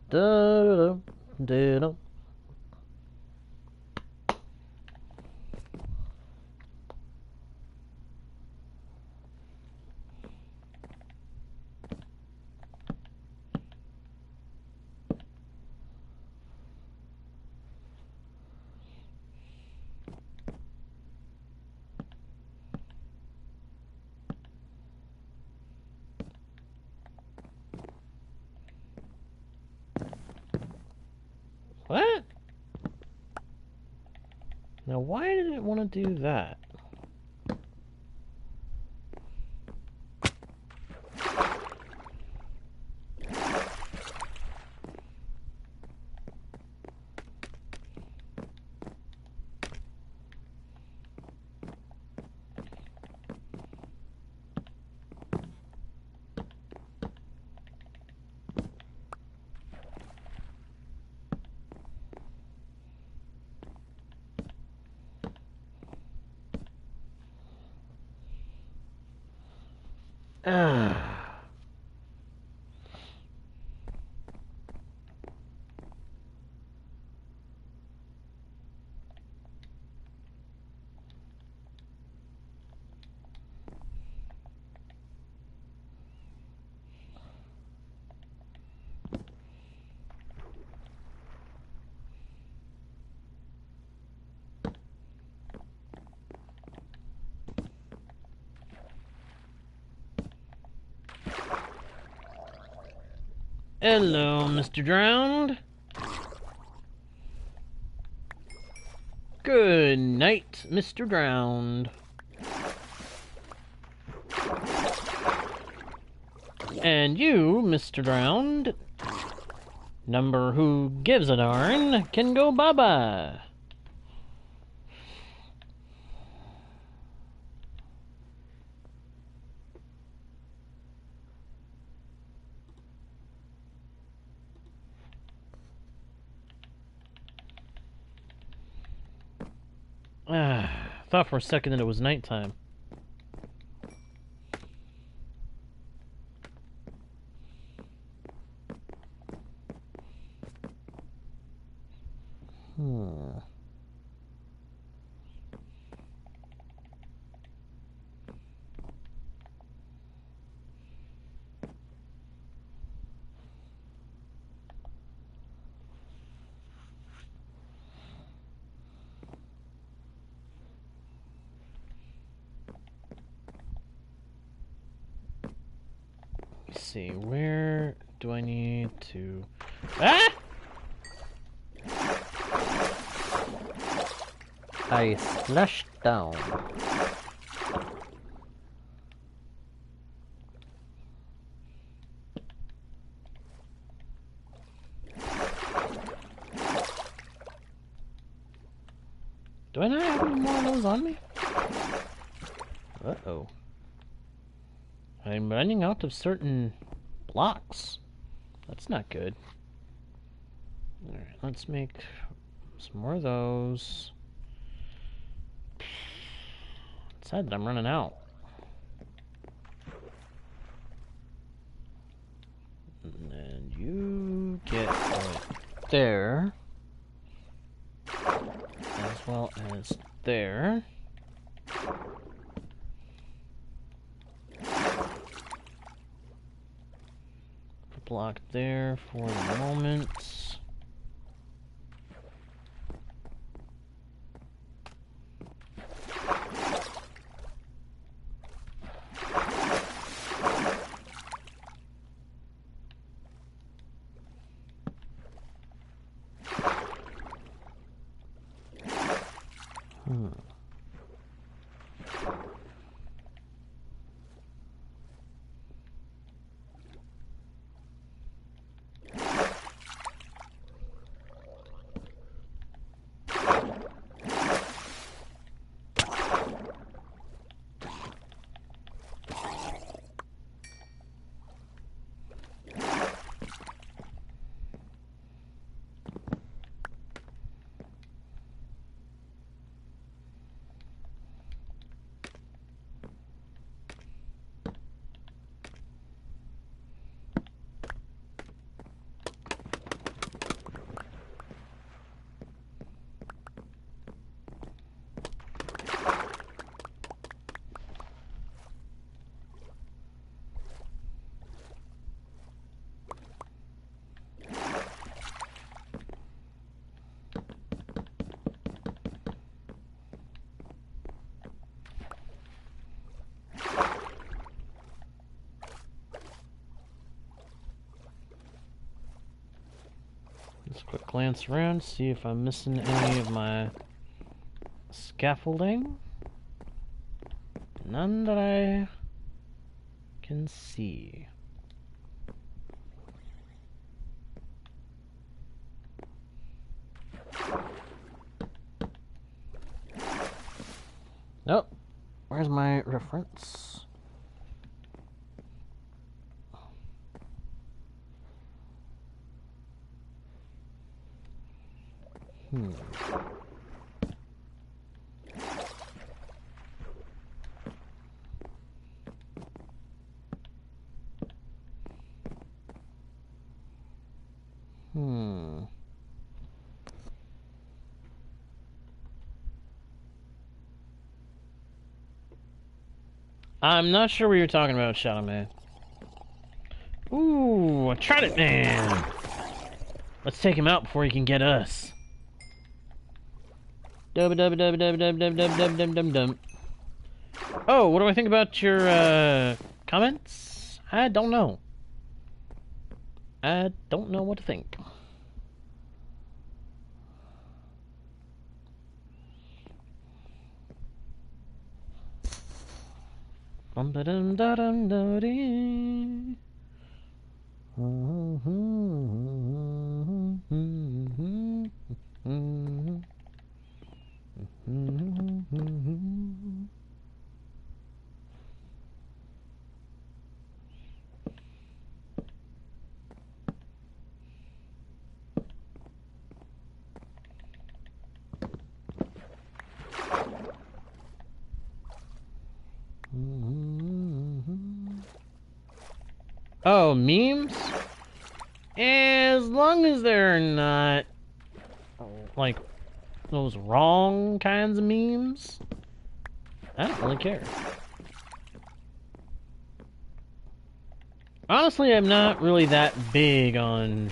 da-dum, dee-dum. What? Now, why did it want to do that? Ah. Hello, Mr. Drowned. Good night, Mr. Drowned. And you, Mr. Drowned, number who gives a darn, can go bye-bye. Thought for a second that it was nighttime. Let's see, where do I need to... Ah! I splashed down. Do I not have any more of those on me? Uh-oh. I'm running out of certain blocks. That's not good. Alright, let's make some more of those. It's sad that I'm running out. And then you get right there. As well as there. Block there for the moment. Just a quick glance around, see if I'm missing any of my scaffolding. None that I can see. Nope. Where's my reference? I'm not sure what you're talking about, Shadow Man. Ooh, a Trident Man! Let's take him out before he can get us. Dub dub dub dub dub dub dub dub dub dub dub. Oh, what do I think about your comments? I don't know. I don't know what to think. Bum ba dum da dum da dee. Oh, memes? As long as they're not, like, those wrong kinds of memes, I don't really care. Honestly, I'm not really that big on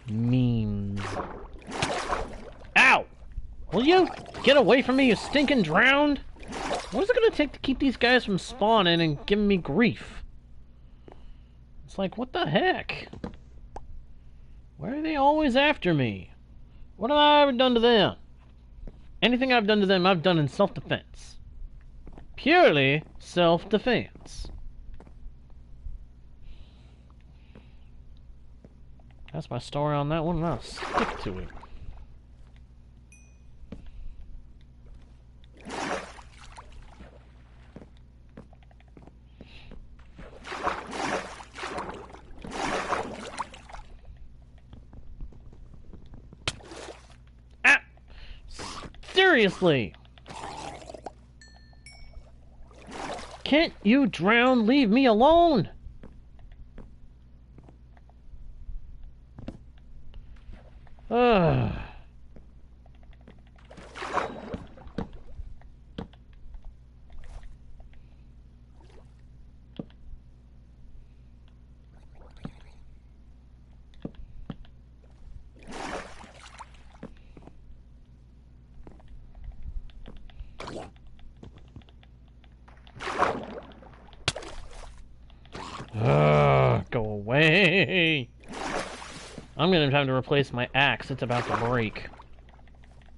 memes. Ow! Will you get away from me, you stinking drowned? What is it gonna take to keep these guys from spawning and giving me grief? It's like, what the heck? Why are they always after me? What have I ever done to them? Anything I've done to them, I've done in self-defense. Purely self-defense. That's my story on that one, and I'll stick to it. Ah! Seriously! Can't you drown? Leave me alone! Ugh. Go away! I'm gonna have to replace my axe. It's about to break.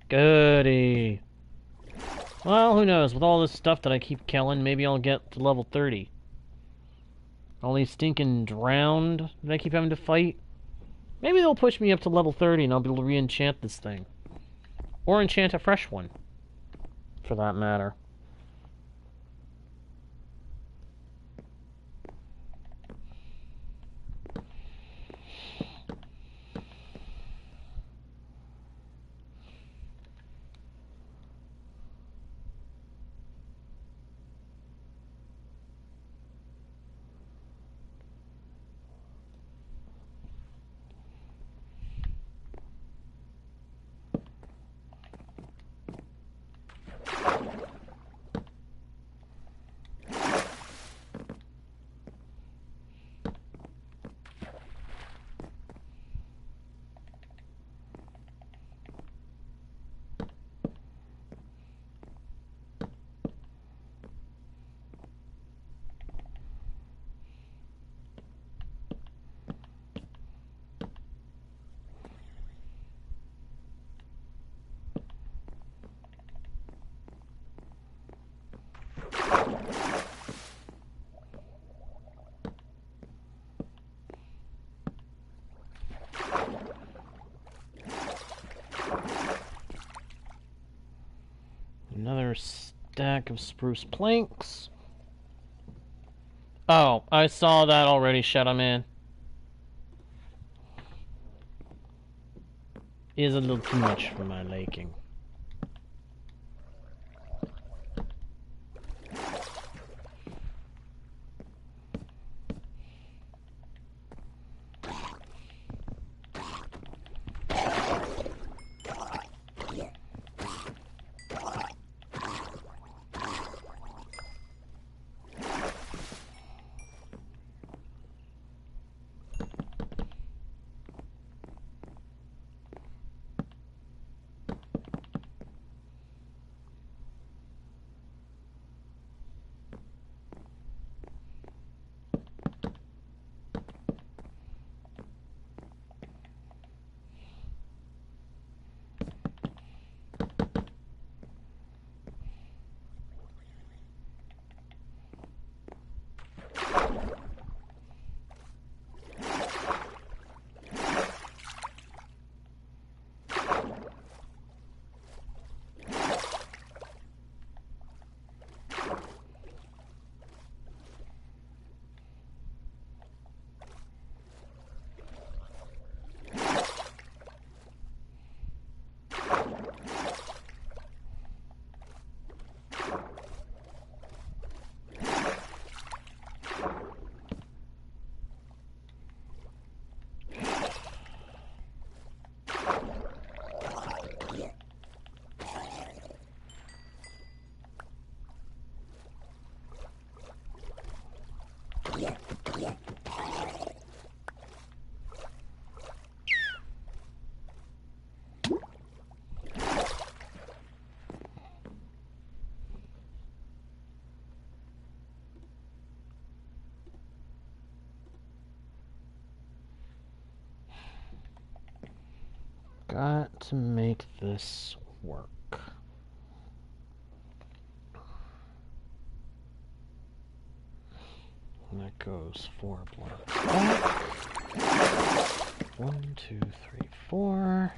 Goody. Well, who knows? With all this stuff that I keep killing, maybe I'll get to level 30. All these stinking drowned that I keep having to fight. Maybe they'll push me up to level 30 and I'll be able to re-enchant this thing. Or enchant a fresh one, for that matter. Another stack of spruce planks. Oh, I saw that already, Shadow Man. Is a little too much for my liking. Got to make this work. And that goes 4 blocks back. 1, 2, 3, 4.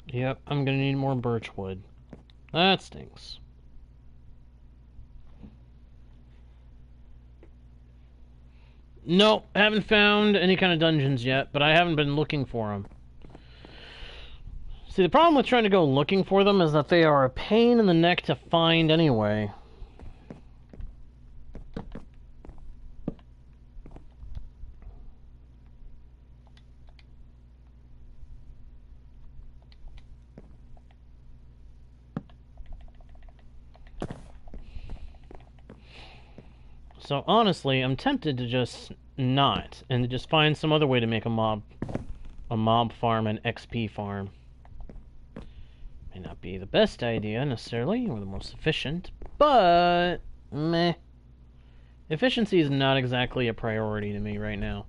Yep, I'm gonna need more birch wood. That stinks. Nope, haven't found any kind of dungeons yet, but I haven't been looking for them. See, the problem with trying to go looking for them is that they are a pain in the neck to find anyway. So honestly, I'm tempted to just not, and to just find some other way to make a mob farm, an XP farm. May not be the best idea necessarily, or the most efficient, but meh. Efficiency is not exactly a priority to me right now.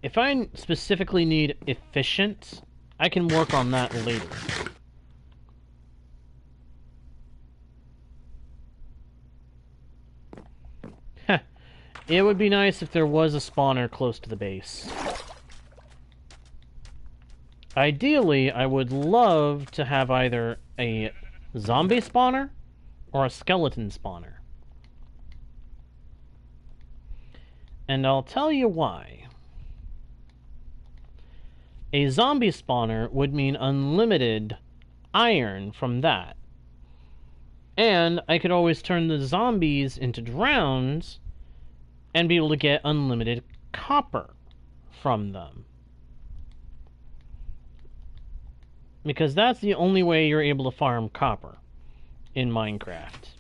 If I specifically need efficient, I can work on that later. It would be nice if there was a spawner close to the base. Ideally, I would love to have either a zombie spawner or a skeleton spawner. And I'll tell you why. A zombie spawner would mean unlimited iron from that. And I could always turn the zombies into drowns and be able to get unlimited copper from them. Because that's the only way you're able to farm copper in Minecraft.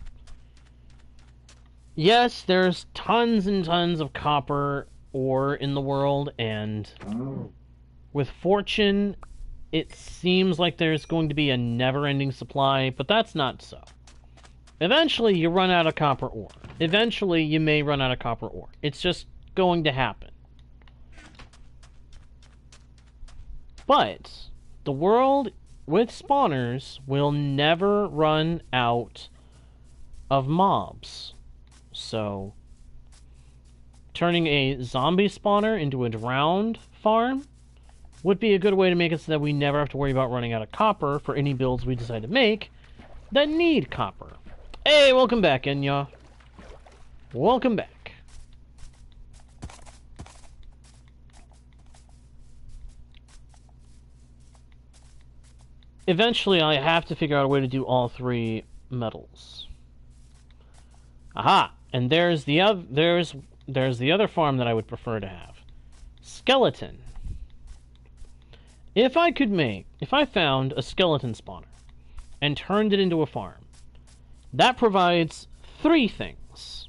Yes, there's tons and tons of copper ore in the world, and with fortune, it seems like there's going to be a never-ending supply, but that's not so. Eventually, you run out of copper ore. Eventually, you may run out of copper ore. It's just going to happen. But the world with spawners will never run out of mobs. So, turning a zombie spawner into a drowned farm would be a good way to make it so that we never have to worry about running out of copper for any builds we decide to make that need copper. Hey, welcome back, Enya. Welcome back. Eventually, I have to figure out a way to do all 3 metals. Aha! And there's the other farm that I would prefer to have. Skeleton. If I found a skeleton spawner and turned it into a farm, that provides 3 things.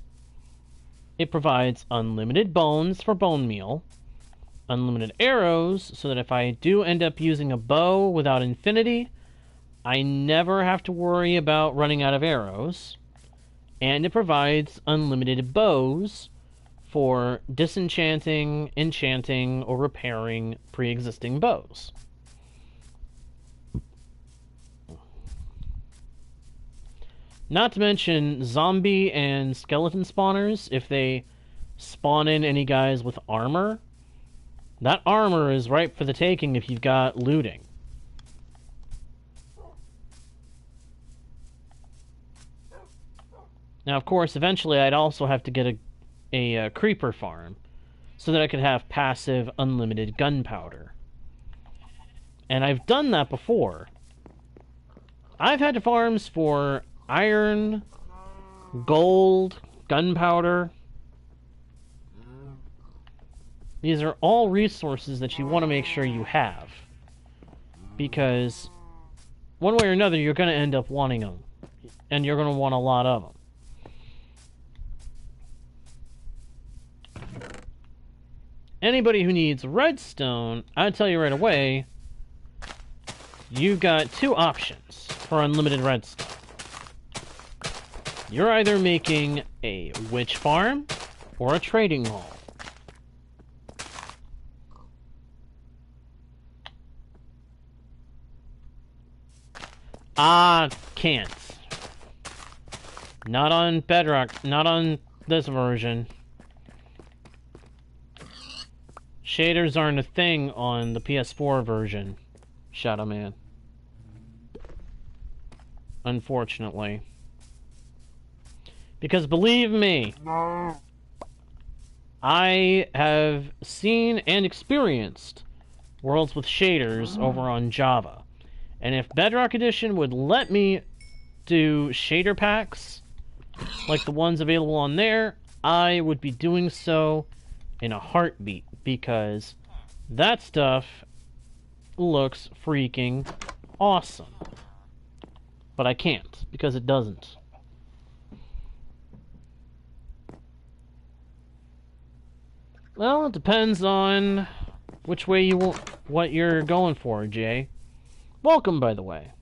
It provides unlimited bones for bone meal. unlimited arrows so that if I do end up using a bow without infinity, I never have to worry about running out of arrows. And it provides unlimited bows for disenchanting, enchanting, or repairing pre-existing bows. Not to mention zombie and skeleton spawners. If they spawn in any guys with armor, that armor is ripe for the taking if you've got looting. Now, of course, eventually I'd also have to get a creeper farm so that I could have passive unlimited gunpowder. And I've done that before. I've had farms for iron, gold, gunpowder. These are all resources that you want to make sure you have, because one way or another you're going to end up wanting them, and you're going to want a lot of them. Anybody who needs redstone, I'll tell you right away, you've got two options for unlimited redstone. You're either making a witch farm or a trading hall. Can't. Not on Bedrock, not on this version. Shaders aren't a thing on the PS4 version, Shadow Man. Unfortunately. Because believe me, I have seen and experienced worlds with shaders over on Java. And if Bedrock Edition would let me do shader packs like the ones available on there, I would be doing so in a heartbeat, because that stuff looks freaking awesome. But I can't, because it doesn't. Well, it depends on which way you want, what you're going for, Jay. Welcome, by the way.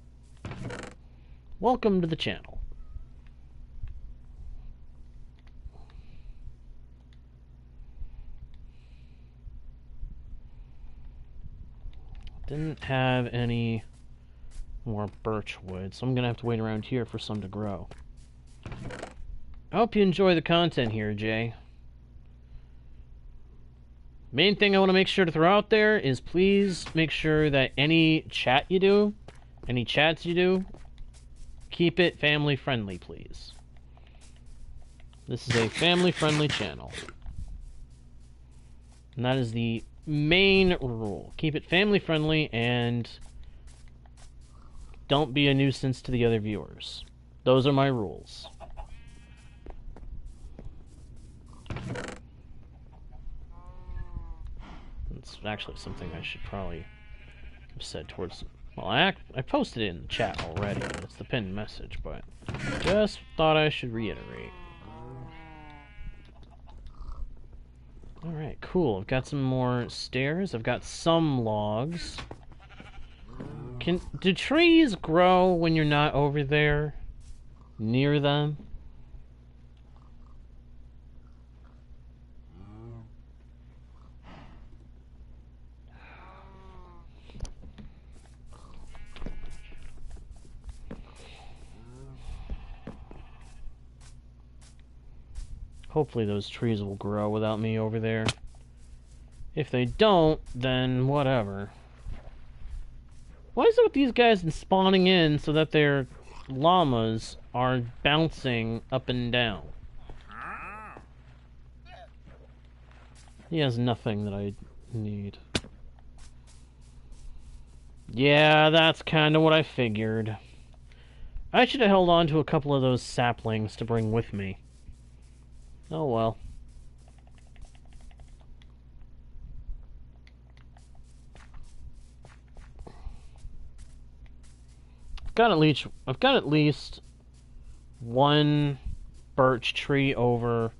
Welcome to the channel. Didn't have any more birch wood, so I'm gonna have to wait around here for some to grow. I hope you enjoy the content here, Jay. Main thing I want to make sure to throw out there is please make sure that any chat you do, any chats you do, keep it family friendly, please. This is a family friendly channel. And that is the main rule. Keep it family friendly and don't be a nuisance to the other viewers. Those are my rules. It's actually something I should probably have said towards... Well, I posted it in the chat already. It's the pinned message, but just thought I should reiterate. Alright, cool. I've got some more stairs. I've got some logs. Do trees grow when you're not over there? Near them? Hopefully those trees will grow without me over there. If they don't, then whatever. Why is it with these guys spawning in so that their llamas are bouncing up and down? He has nothing that I need. Yeah, that's kind of what I figured. I should have held on to a couple of those saplings to bring with me. Oh well. I've got at least one birch tree over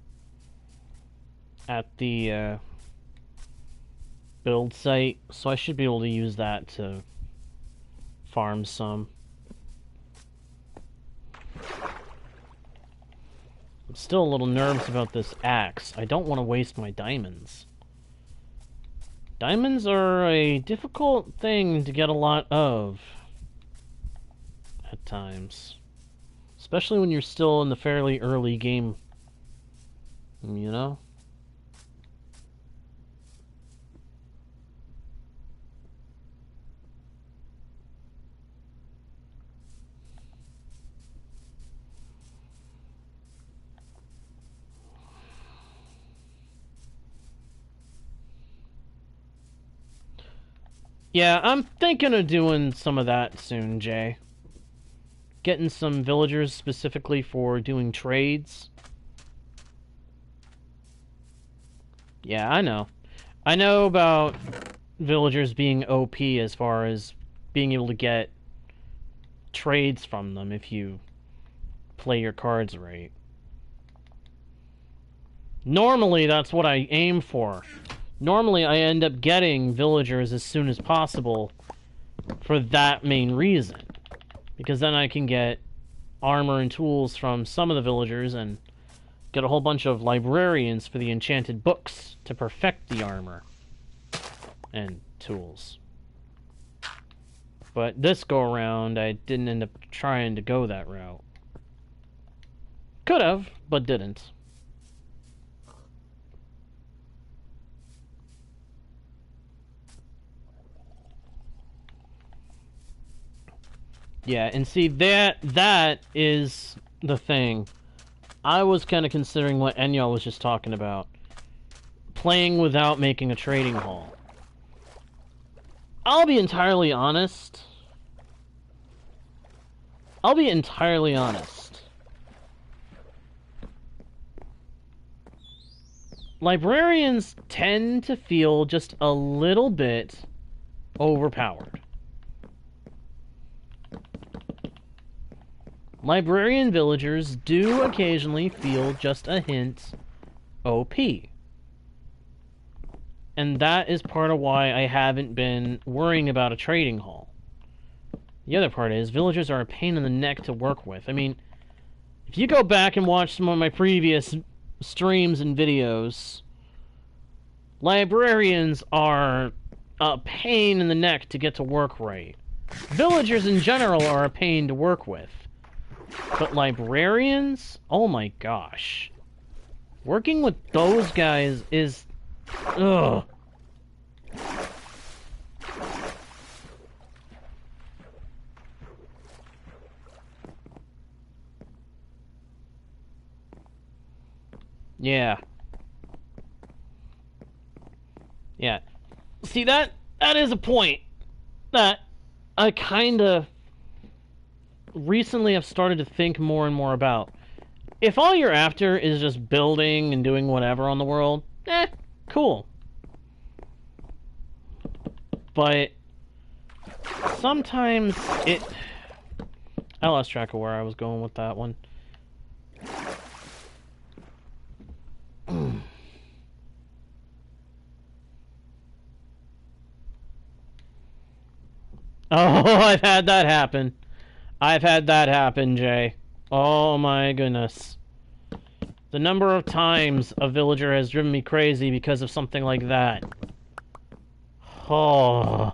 at the build site, so I should be able to use that to farm some. I'm still a little nervous about this axe. I don't want to waste my diamonds. Diamonds are a difficult thing to get a lot of at times. Especially when you're still in the fairly early game, you know? Yeah, I'm thinking of doing some of that soon, Jay. Getting some villagers specifically for doing trades. Yeah, I know. I know about villagers being OP as far as being able to get trades from them if you play your cards right. Normally, that's what I aim for. Normally, I end up getting villagers as soon as possible for that main reason. Because then I can get armor and tools from some of the villagers and get a whole bunch of librarians for the enchanted books to perfect the armor and tools. But this go around, I didn't end up trying to go that route. Could have, but didn't. Yeah, and see, that is the thing. I was kind of considering what Enya was just talking about. Playing without making a trading hall. I'll be entirely honest. Librarians tend to feel just a little bit overpowered. Librarian villagers do occasionally feel just a hint OP. And that is part of why I haven't been worrying about a trading hall. The other part is, villagers are a pain in the neck to work with. I mean, if you go back and watch some of my previous streams and videos, librarians are a pain in the neck to get to work right. Villagers in general are a pain to work with. But librarians? Oh my gosh. Working with those guys is... ugh. Yeah. Yeah. See, that is a point that I kinda... recently I've started to think more and more about. If all you're after is just building and doing whatever on the world, cool. But sometimes it... I lost track of where I was going with that one. Oh, I've had that happen. I've had that happen, Jay. Oh my goodness. The number of times a villager has driven me crazy because of something like that. Oh.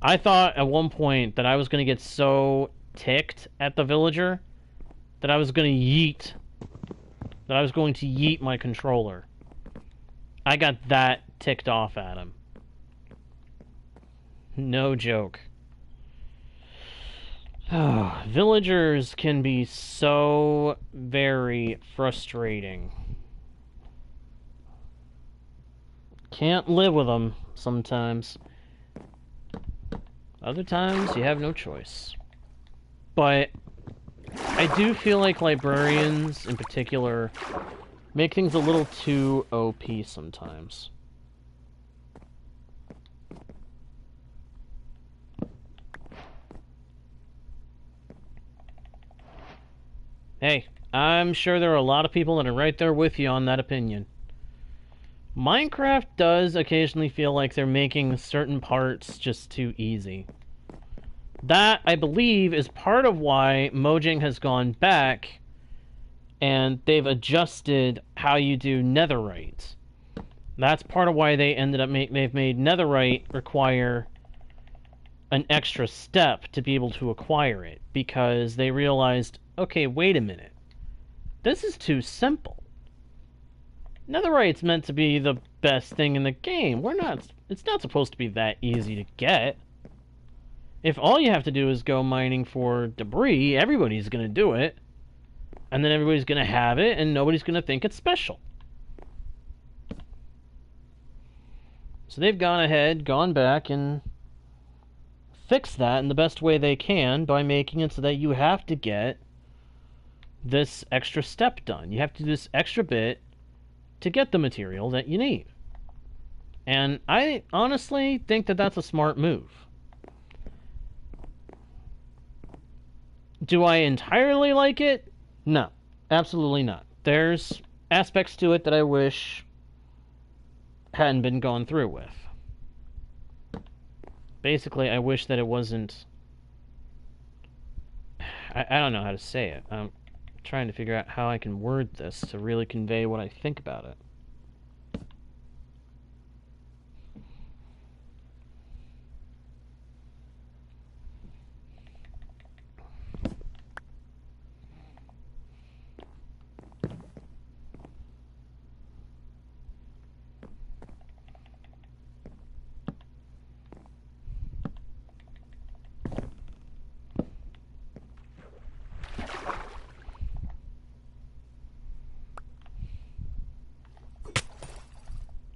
I thought at one point that I was going to get so ticked at the villager that I was going to yeet. That I was going to yeet my controller. I got that ticked off at him. No joke. Villagers can be so very frustrating. Can't live with them sometimes. Other times, you have no choice. But I do feel like librarians, in particular, make things a little too OP sometimes. Hey, I'm sure there are a lot of people that are right there with you on that opinion. Minecraft does occasionally feel like they're making certain parts just too easy. That, I believe, is part of why Mojang has gone back and they've adjusted how you do netherite. That's part of why they ended up they've made netherite require an extra step to be able to acquire it, because they realized, okay, wait a minute, this is too simple. Netherite's meant to be the best thing in the game. It's not supposed to be that easy to get. If all you have to do is go mining for debris, everybody's going to do it. And then everybody's going to have it, and nobody's going to think it's special. So they've gone back, and fixed that in the best way they can by making it so that you have to get this extra step done. You have to do this extra bit to get the material that you need. And I honestly think that that's a smart move. Do I entirely like it? No, absolutely not. There's aspects to it that I wish hadn't been gone through with. Basically, I wish that it wasn't... I don't know how to say it. I'm trying to figure out how I can word this to really convey what I think about it.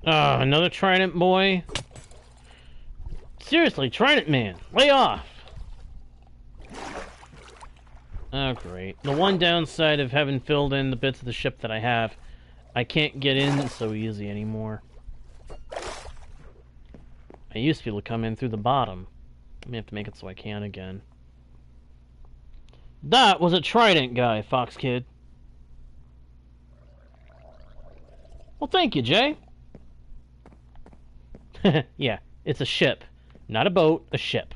Oh, another Trident boy? Seriously, Trident man, lay off! Oh, great. The one downside of having filled in the bits of the ship that I have, I can't get in so easy anymore. I used to be able to come in through the bottom. I may have to make it so I can again. That was a Trident guy, Fox Kid. Well, thank you, Jay. Yeah, it's a ship. Not a boat, a ship.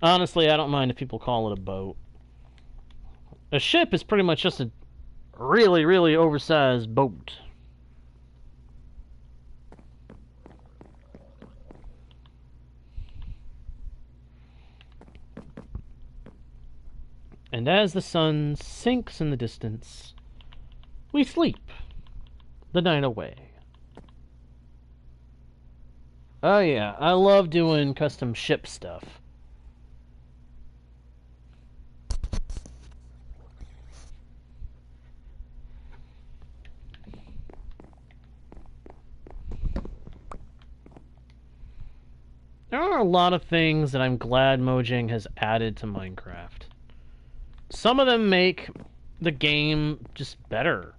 Honestly, I don't mind if people call it a boat. A ship is pretty much just a really, really oversized boat. And as the sun sinks in the distance, we sleep the night away. Oh yeah, I love doing custom ship stuff. There are a lot of things that I'm glad Mojang has added to Minecraft. Some of them make the game just better.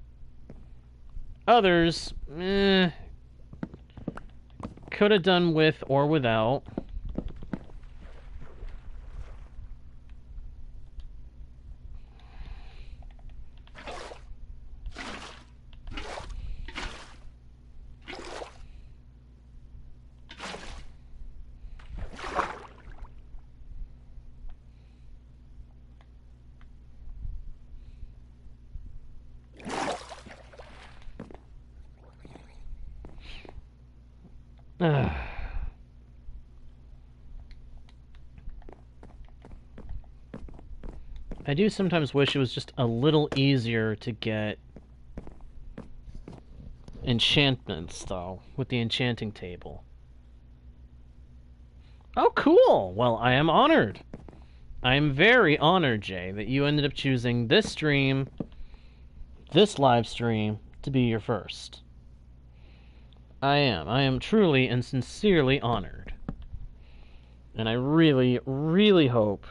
Others, could have done with or without. I do sometimes wish it was just a little easier to get enchantments, though, with the enchanting table. Oh, cool! Well, I am honored. I am very honored, Jay, that you ended up choosing this stream, this live stream, to be your first. I am truly and sincerely honored. And I really, really hope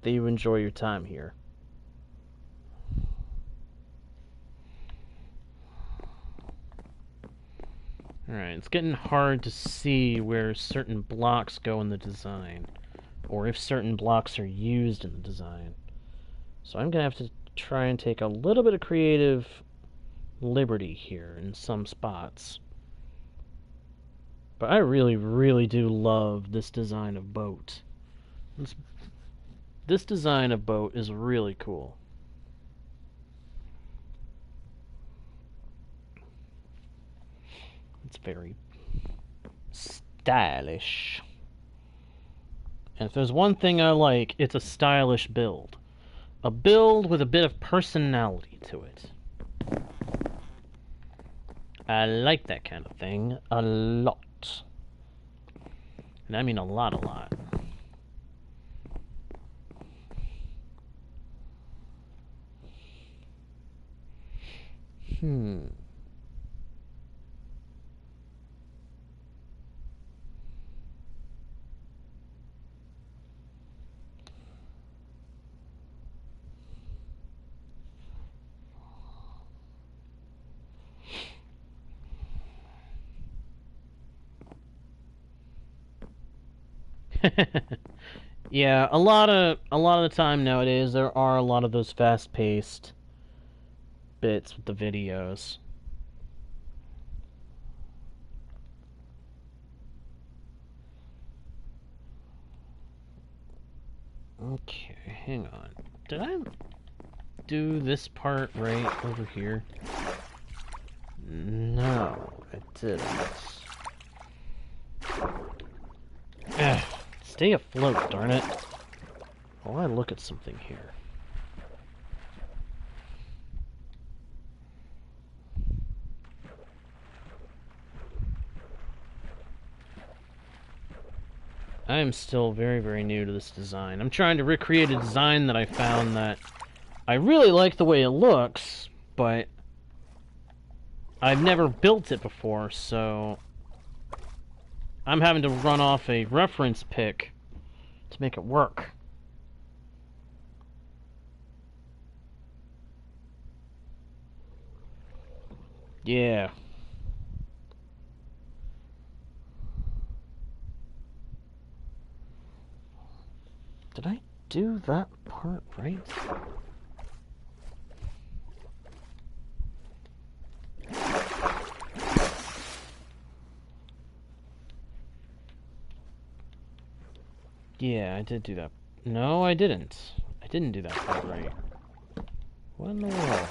that you enjoy your time here. Alright, it's getting hard to see where certain blocks go in the design, or if certain blocks are used in the design. So I'm going to have to try and take a little bit of creative liberty here in some spots. But I really, really do love this design of boat. This design of boat is really cool. It's very stylish. And if there's one thing I like, it's a stylish build. A build with a bit of personality to it. I like that kind of thing a lot. And I mean a lot, a lot. Yeah, a lot of the time nowadays there are a lot of those fast-paced bits with the videos. Okay, hang on. Did I do this part right over here? No, I didn't. Ugh, stay afloat, darn it. While I look at something here. I am still very, very new to this design. I'm trying to recreate a design that I found that I really like the way it looks, but I've never built it before, so I'm having to run off a reference pic to make it work. Yeah. Did I do that part right? Yeah, I did do that. No, I didn't. I didn't do that part right. What in the world?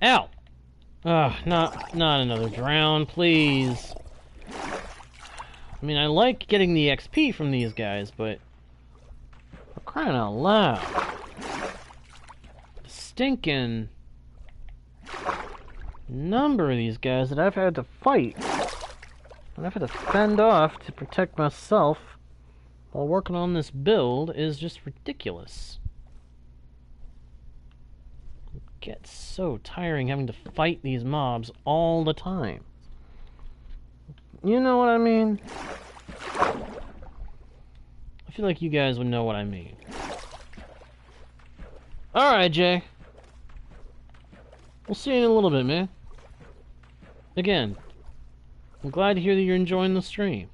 Ow! Ugh, not another drown, please. I mean, I like getting the XP from these guys, but for crying out loud. The stinking number of these guys that I've had to fight. And I've had to fend off to protect myself while working on this build is just ridiculous. It gets so tiring having to fight these mobs all the time. You know what I mean? I feel like you guys would know what I mean. Alright, Jay. We'll see you in a little bit, man. Again, I'm glad to hear that you're enjoying the stream.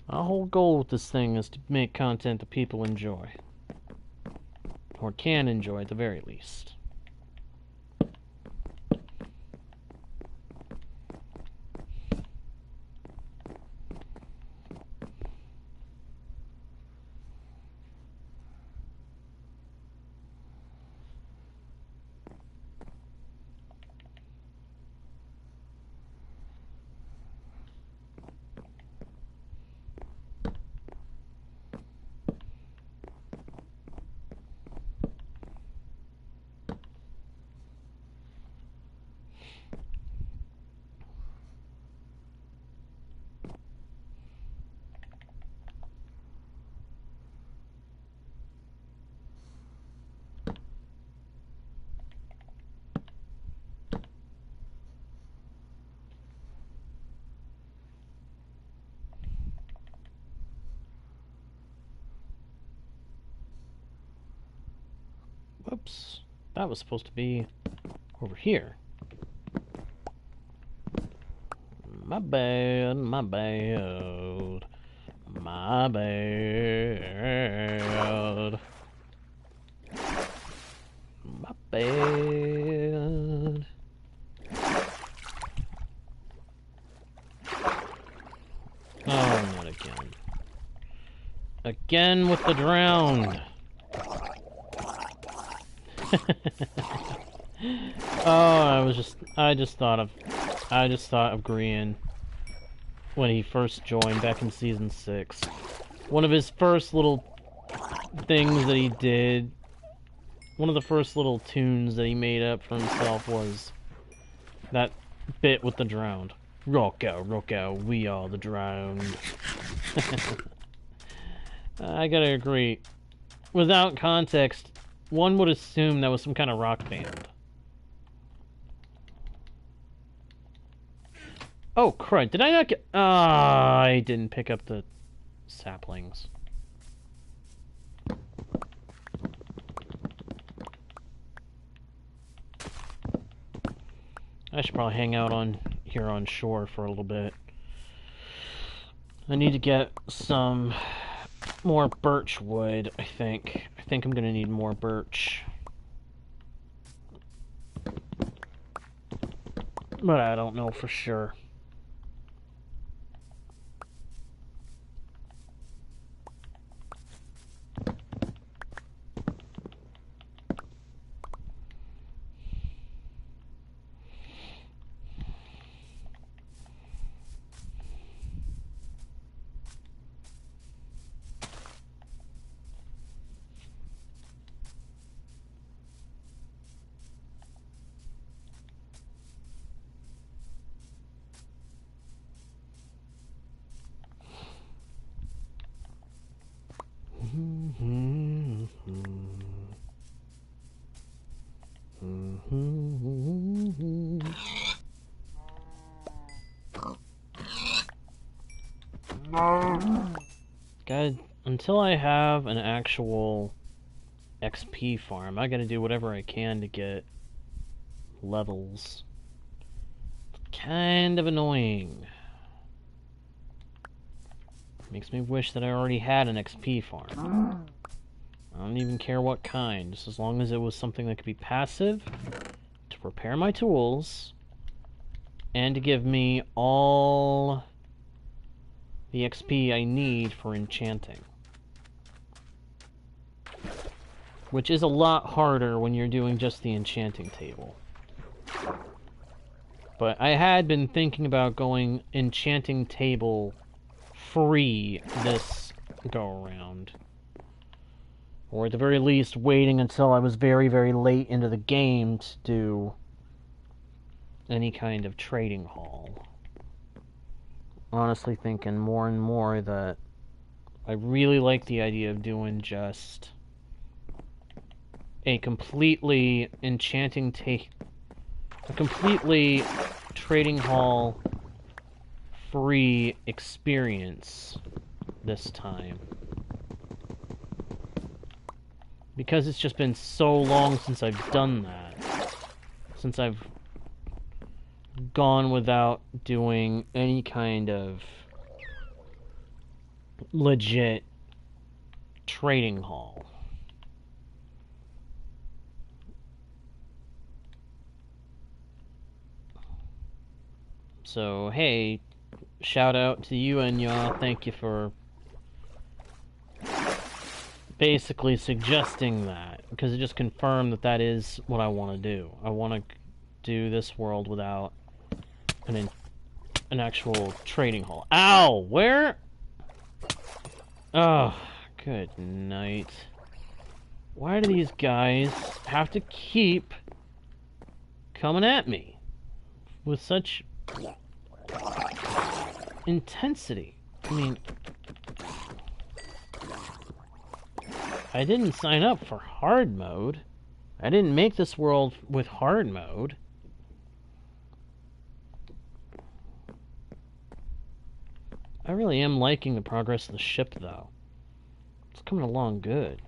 Our whole goal with this thing is to make content that people enjoy. Or can enjoy at the very least. Whoops. That was supposed to be over here. My bad, my bad. My bad. My bad. Oh, not again. Again with the drowned. Oh, I just thought of Grian when he first joined back in Season 6. One of his first little things that he did, one of the first little tunes that he made up for himself was that bit with the drowned. Rock out, we are the drowned. I gotta agree. Without context, one would assume that was some kind of rock band. Oh, crud. Did I not get... Ah, I didn't pick up the saplings. I should probably hang out here on shore for a little bit. I need to get some more birch wood, I think. I think I'm gonna need more birch. But I don't know for sure. God, until I have an actual XP farm, I gotta do whatever I can to get levels. Kind of annoying. Makes me wish that I already had an XP farm. I don't even care what kind, just as long as it was something that could be passive, to repair my tools, and to give me all the XP I need for enchanting. Which is a lot harder when you're doing just the enchanting table. But I had been thinking about going enchanting table free this go-around. Or at the very least, waiting until I was very, very late into the game to do any kind of trading hall. Honestly thinking more and more that I really like the idea of doing just a completely completely trading hall free experience this time. Because it's just been so long since I've done that. Since I've gone without doing any kind of legit trading hall. So, hey, shout out to you and y'all. Thank you for basically suggesting that, because it just confirmed that that is what I want to do. I want to do this world without an actual trading hall. Ow! Where? Oh, good night. Why do these guys have to keep coming at me with such intensity? I mean, I didn't sign up for hard mode. I didn't make this world with hard mode. I really am liking the progress of the ship, though. It's coming along good.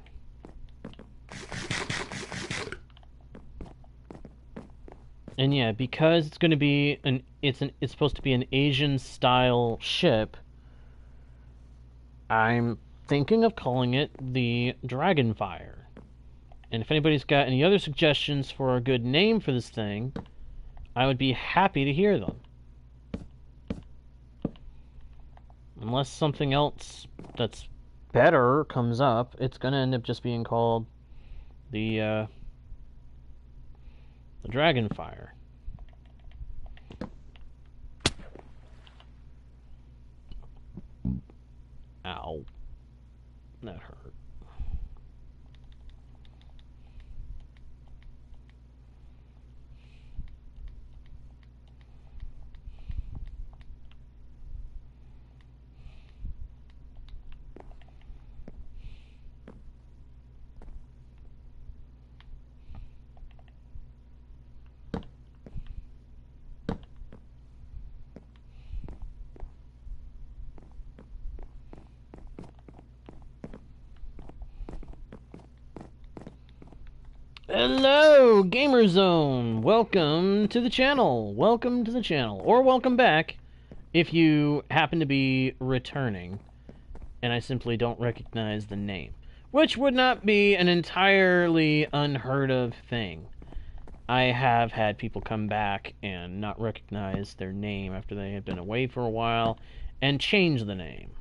And yeah, because it's going to be it's supposed to be an Asian style ship, I'm thinking of calling it the Dragonfire. And if anybody's got any other suggestions for a good name for this thing, I would be happy to hear them. Unless something else that's better comes up, it's going to end up just being called the Dragonfire. Ow. That hurt. Hello, Gamerzone! Welcome to the channel! Welcome to the channel. Or welcome back, if you happen to be returning, and I simply don't recognize the name. Which would not be an entirely unheard of thing. I have had people come back and not recognize their name after they have been away for a while, and change the name.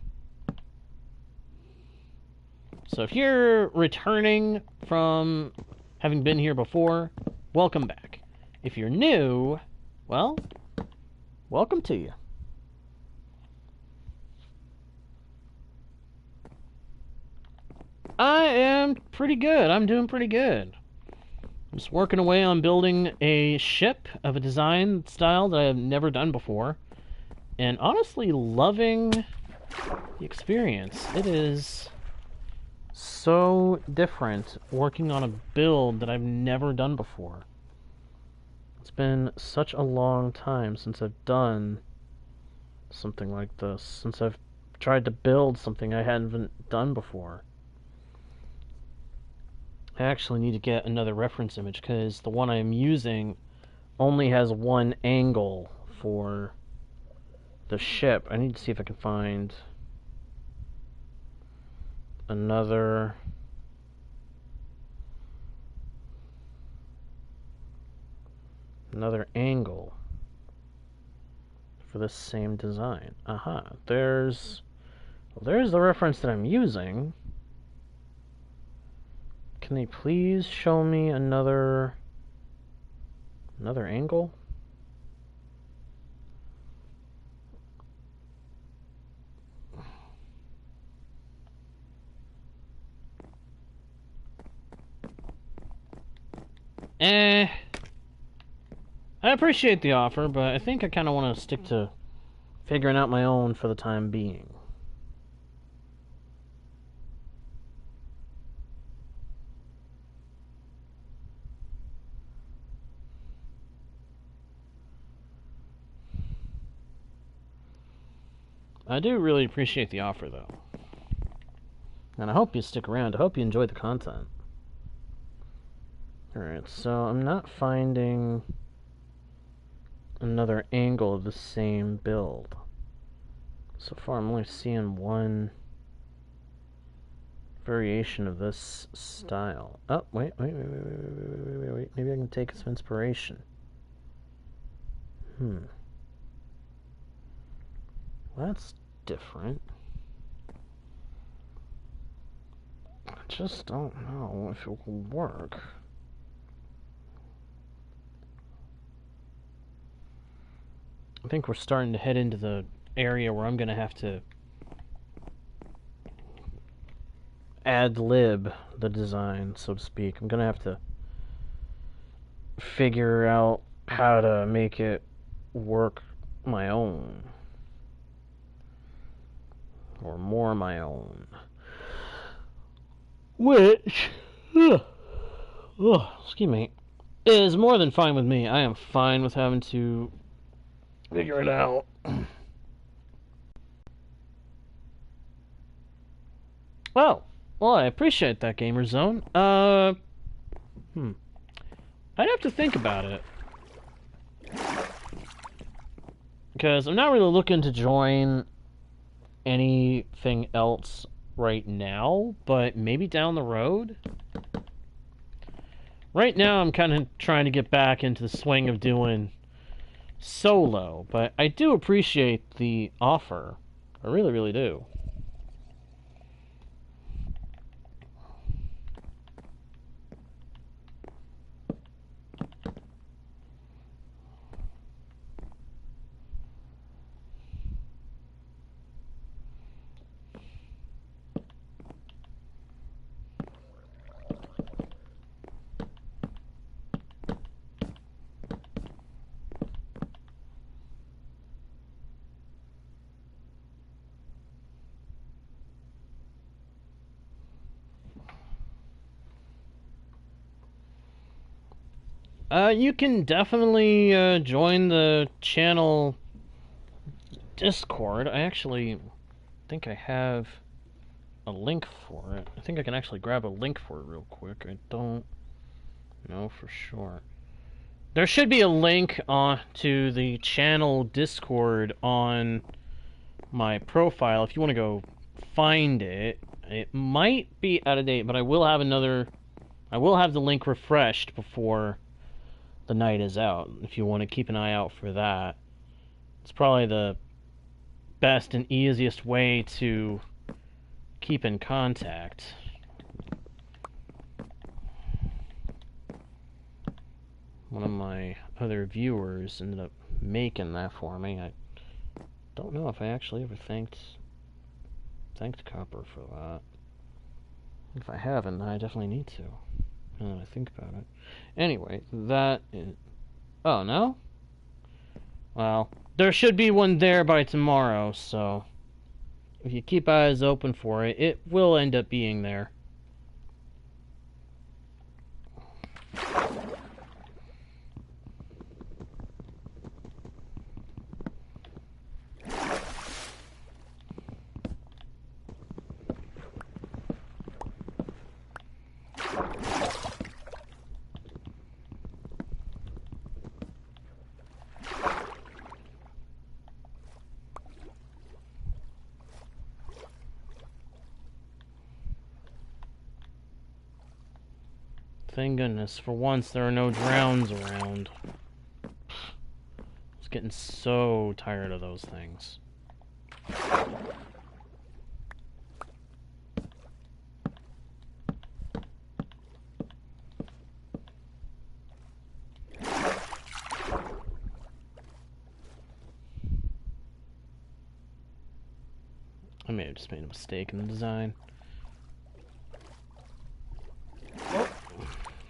So if you're returning from having been here before, welcome back. If you're new, well, welcome to you. I am pretty good. I'm doing pretty good. I'm just working away on building a ship of a design style that I have never done before. And honestly, loving the experience. It is so different working on a build that I've never done before. It's been such a long time since I've done something like this, since I've tried to build something I hadn't done before. I actually need to get another reference image because the one I'm using only has one angle for the ship. I need to see if I can find another angle for this same design. Aha, there's the reference that I'm using. Can they please show me another angle? I appreciate the offer, but I think I kind of want to stick to figuring out my own for the time being. I do really appreciate the offer, though. And I hope you stick around. I hope you enjoy the content. Alright, so I'm not finding another angle of the same build. So far I'm only seeing one variation of this style. Oh, wait. Maybe I can take some inspiration. That's different. I just don't know if it will work. I think we're starting to head into the area where I'm going to have to ad-lib the design, so to speak. I'm going to have to figure out how to make it work my own. Or more my own. Which, excuse me, is more than fine with me. I am fine with having to figure it out. Well, I appreciate that, Gamerzone. I'd have to think about it. Because I'm not really looking to join anything else right now, but maybe down the road. Right now, I'm kind of trying to get back into the swing of doing solo, but I do appreciate the offer. I really, really do. You can definitely join the channel Discord. I actually think I have a link for it. I think I can actually grab a link for it real quick. I don't know for sure. There should be a link to the channel Discord on my profile if you want to go find it. It might be out of date, but I will have the link refreshed before the night is out, if you want to keep an eye out for that. It's probably the best and easiest way to keep in contact. One of my other viewers ended up making that for me. I don't know if I actually ever thanked Copper for that. If I haven't, I definitely need to. Now that I think about it. Anyway, that is... Oh, no? Well, there should be one there by tomorrow, so... if you keep eyes open for it, it will end up being there. Thank goodness, for once there are no drowns around. I was getting so tired of those things. I may have just made a mistake in the design.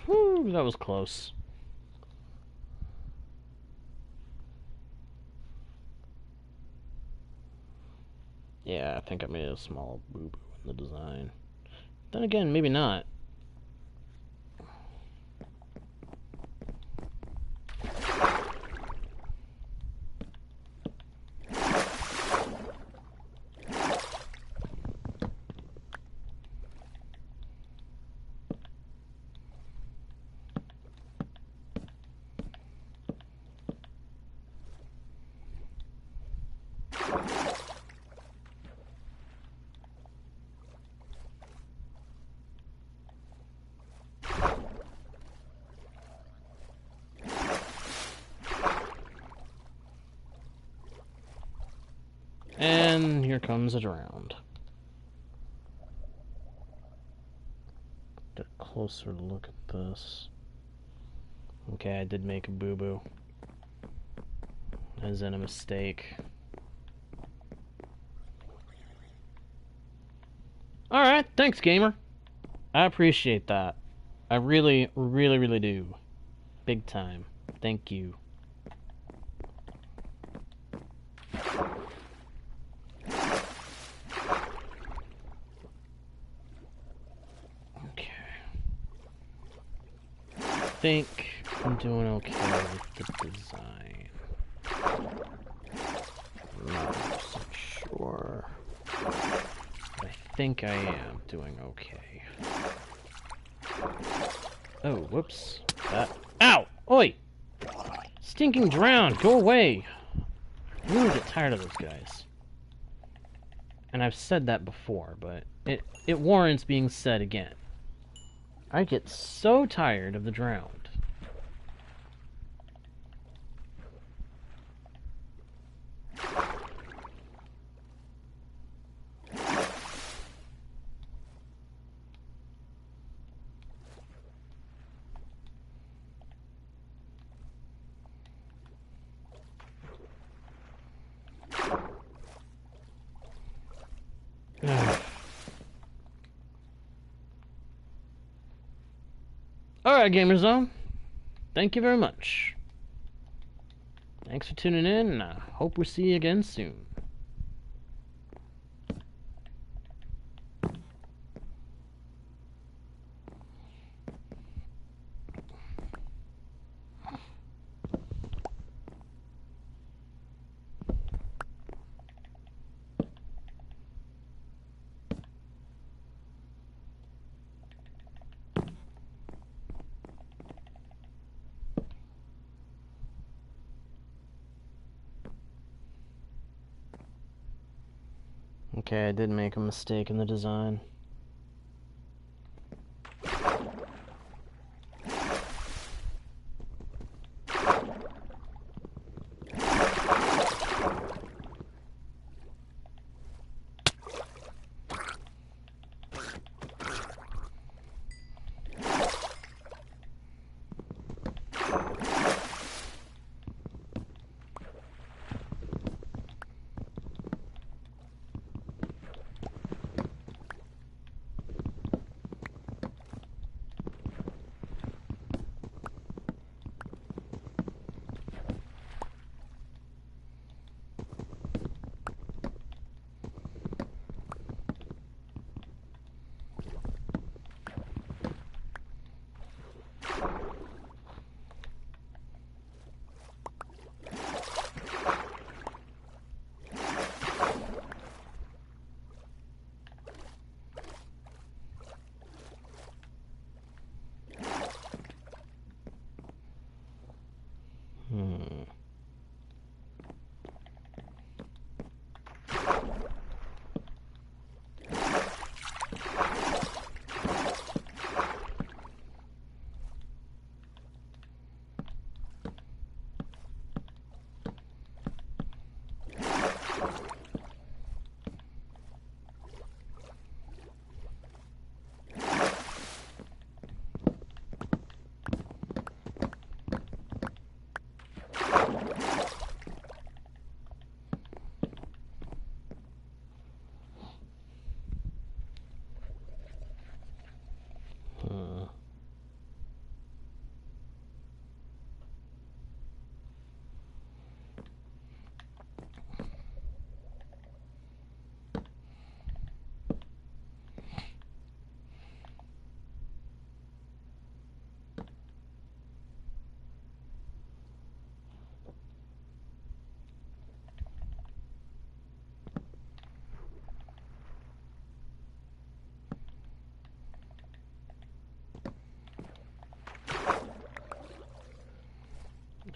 Whew, that was close. Yeah, I think I made a small boo-boo in the design. Then again, maybe not. And here comes a drowned. Get a closer look at this. Okay, I did make a boo-boo. As in a mistake. Alright, thanks, gamer. I appreciate that. I really, really, really do. Big time. Thank you. I think I'm doing okay with the design. I'm not 100% sure. But I think I am doing okay. Oh, whoops. That. Ow! Oi! Stinking drown! Go away! I really get tired of those guys. And I've said that before, but it warrants being said again. I get so tired of the drowned. Alright, GamerZone. Thank you very much. Thanks for tuning in, and I hope we see you again soon. Okay, I did make a mistake in the design.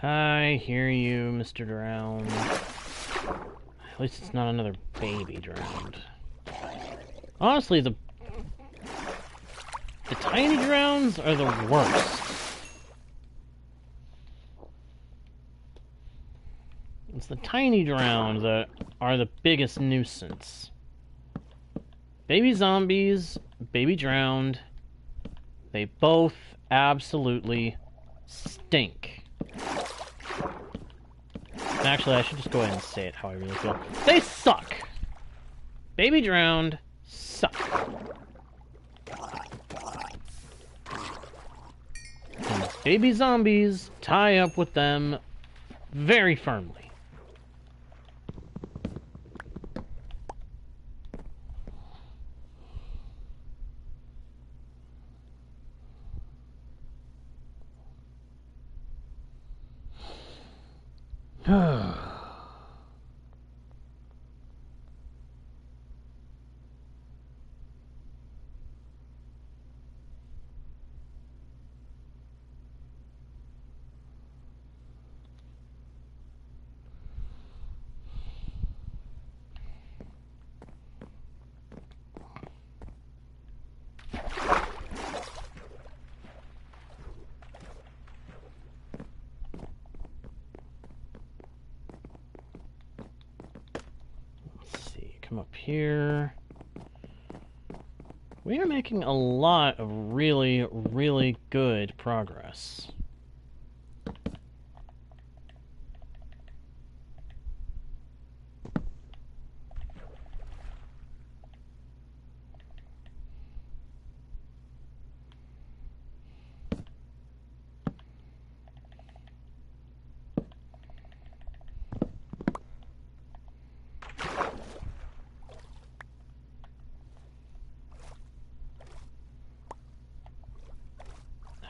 I hear you, Mr. Drowned. At least it's not another baby drowned. Honestly, the tiny drowns are the worst. It's the tiny drowns that are the biggest nuisance. Baby zombies, baby drowned, they both absolutely stink. Actually, I should just go ahead and say it how I really feel. They suck! Baby drowned suck. And baby zombies tie up with them very firmly. come up here. We are making a lot of really, really good progress.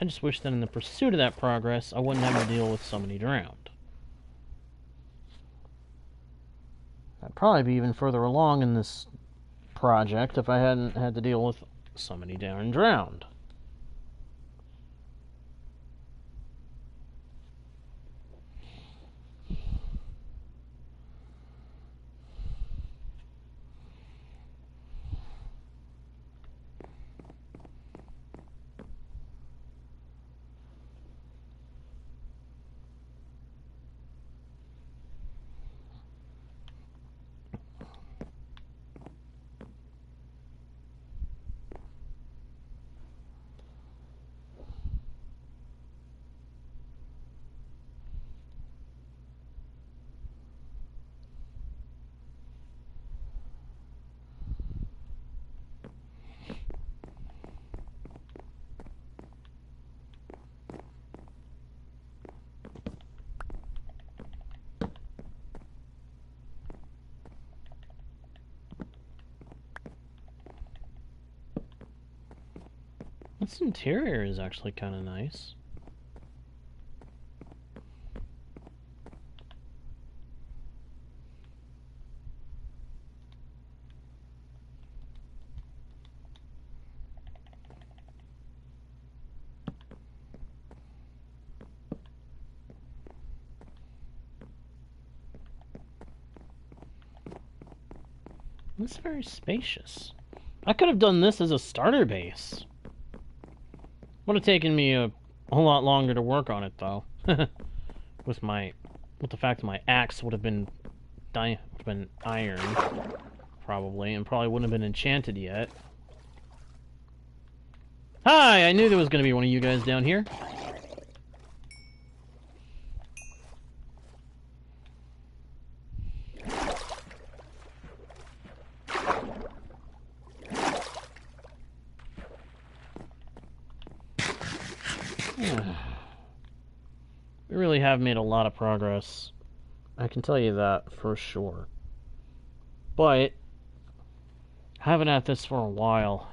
I just wish that in the pursuit of that progress, I wouldn't have to deal with somebody drowned. I'd probably be even further along in this project if I hadn't had to deal with somebody darn drowned. This interior is actually kind of nice. It's very spacious. I could have done this as a starter base. Would have taken me a whole lot longer to work on it, though. with the fact that my axe would have been iron, probably, and probably wouldn't have been enchanted yet. Hi! I knew there was going to be one of you guys down here. We really have made a lot of progress. I can tell you that for sure. But I haven't had this for a while.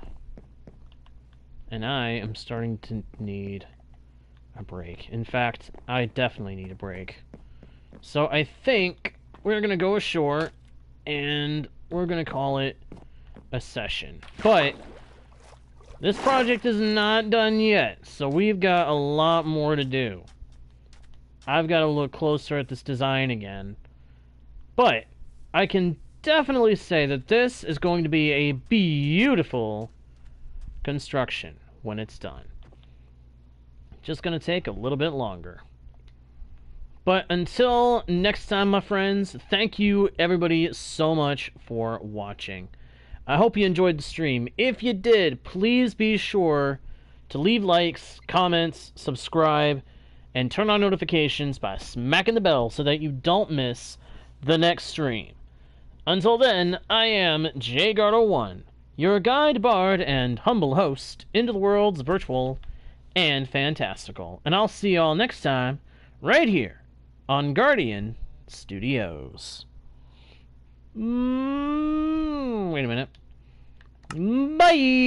And I am starting to need a break. In fact, I definitely need a break. So I think we're going to go ashore and we're going to call it a session. But this project is not done yet, so we've got a lot more to do. I've got to look closer at this design again. But I can definitely say that this is going to be a beautiful construction when it's done. Just going to take a little bit longer. But until next time, my friends, thank you everybody so much for watching. I hope you enjoyed the stream. If you did, please be sure to leave likes, comments, subscribe, and turn on notifications by smacking the bell so that you don't miss the next stream. Until then, I am JGuard01, your guide, bard, and humble host into the worlds virtual and fantastical. And I'll see y'all next time, right here on Guardian Studios. Wait a minute. Bye!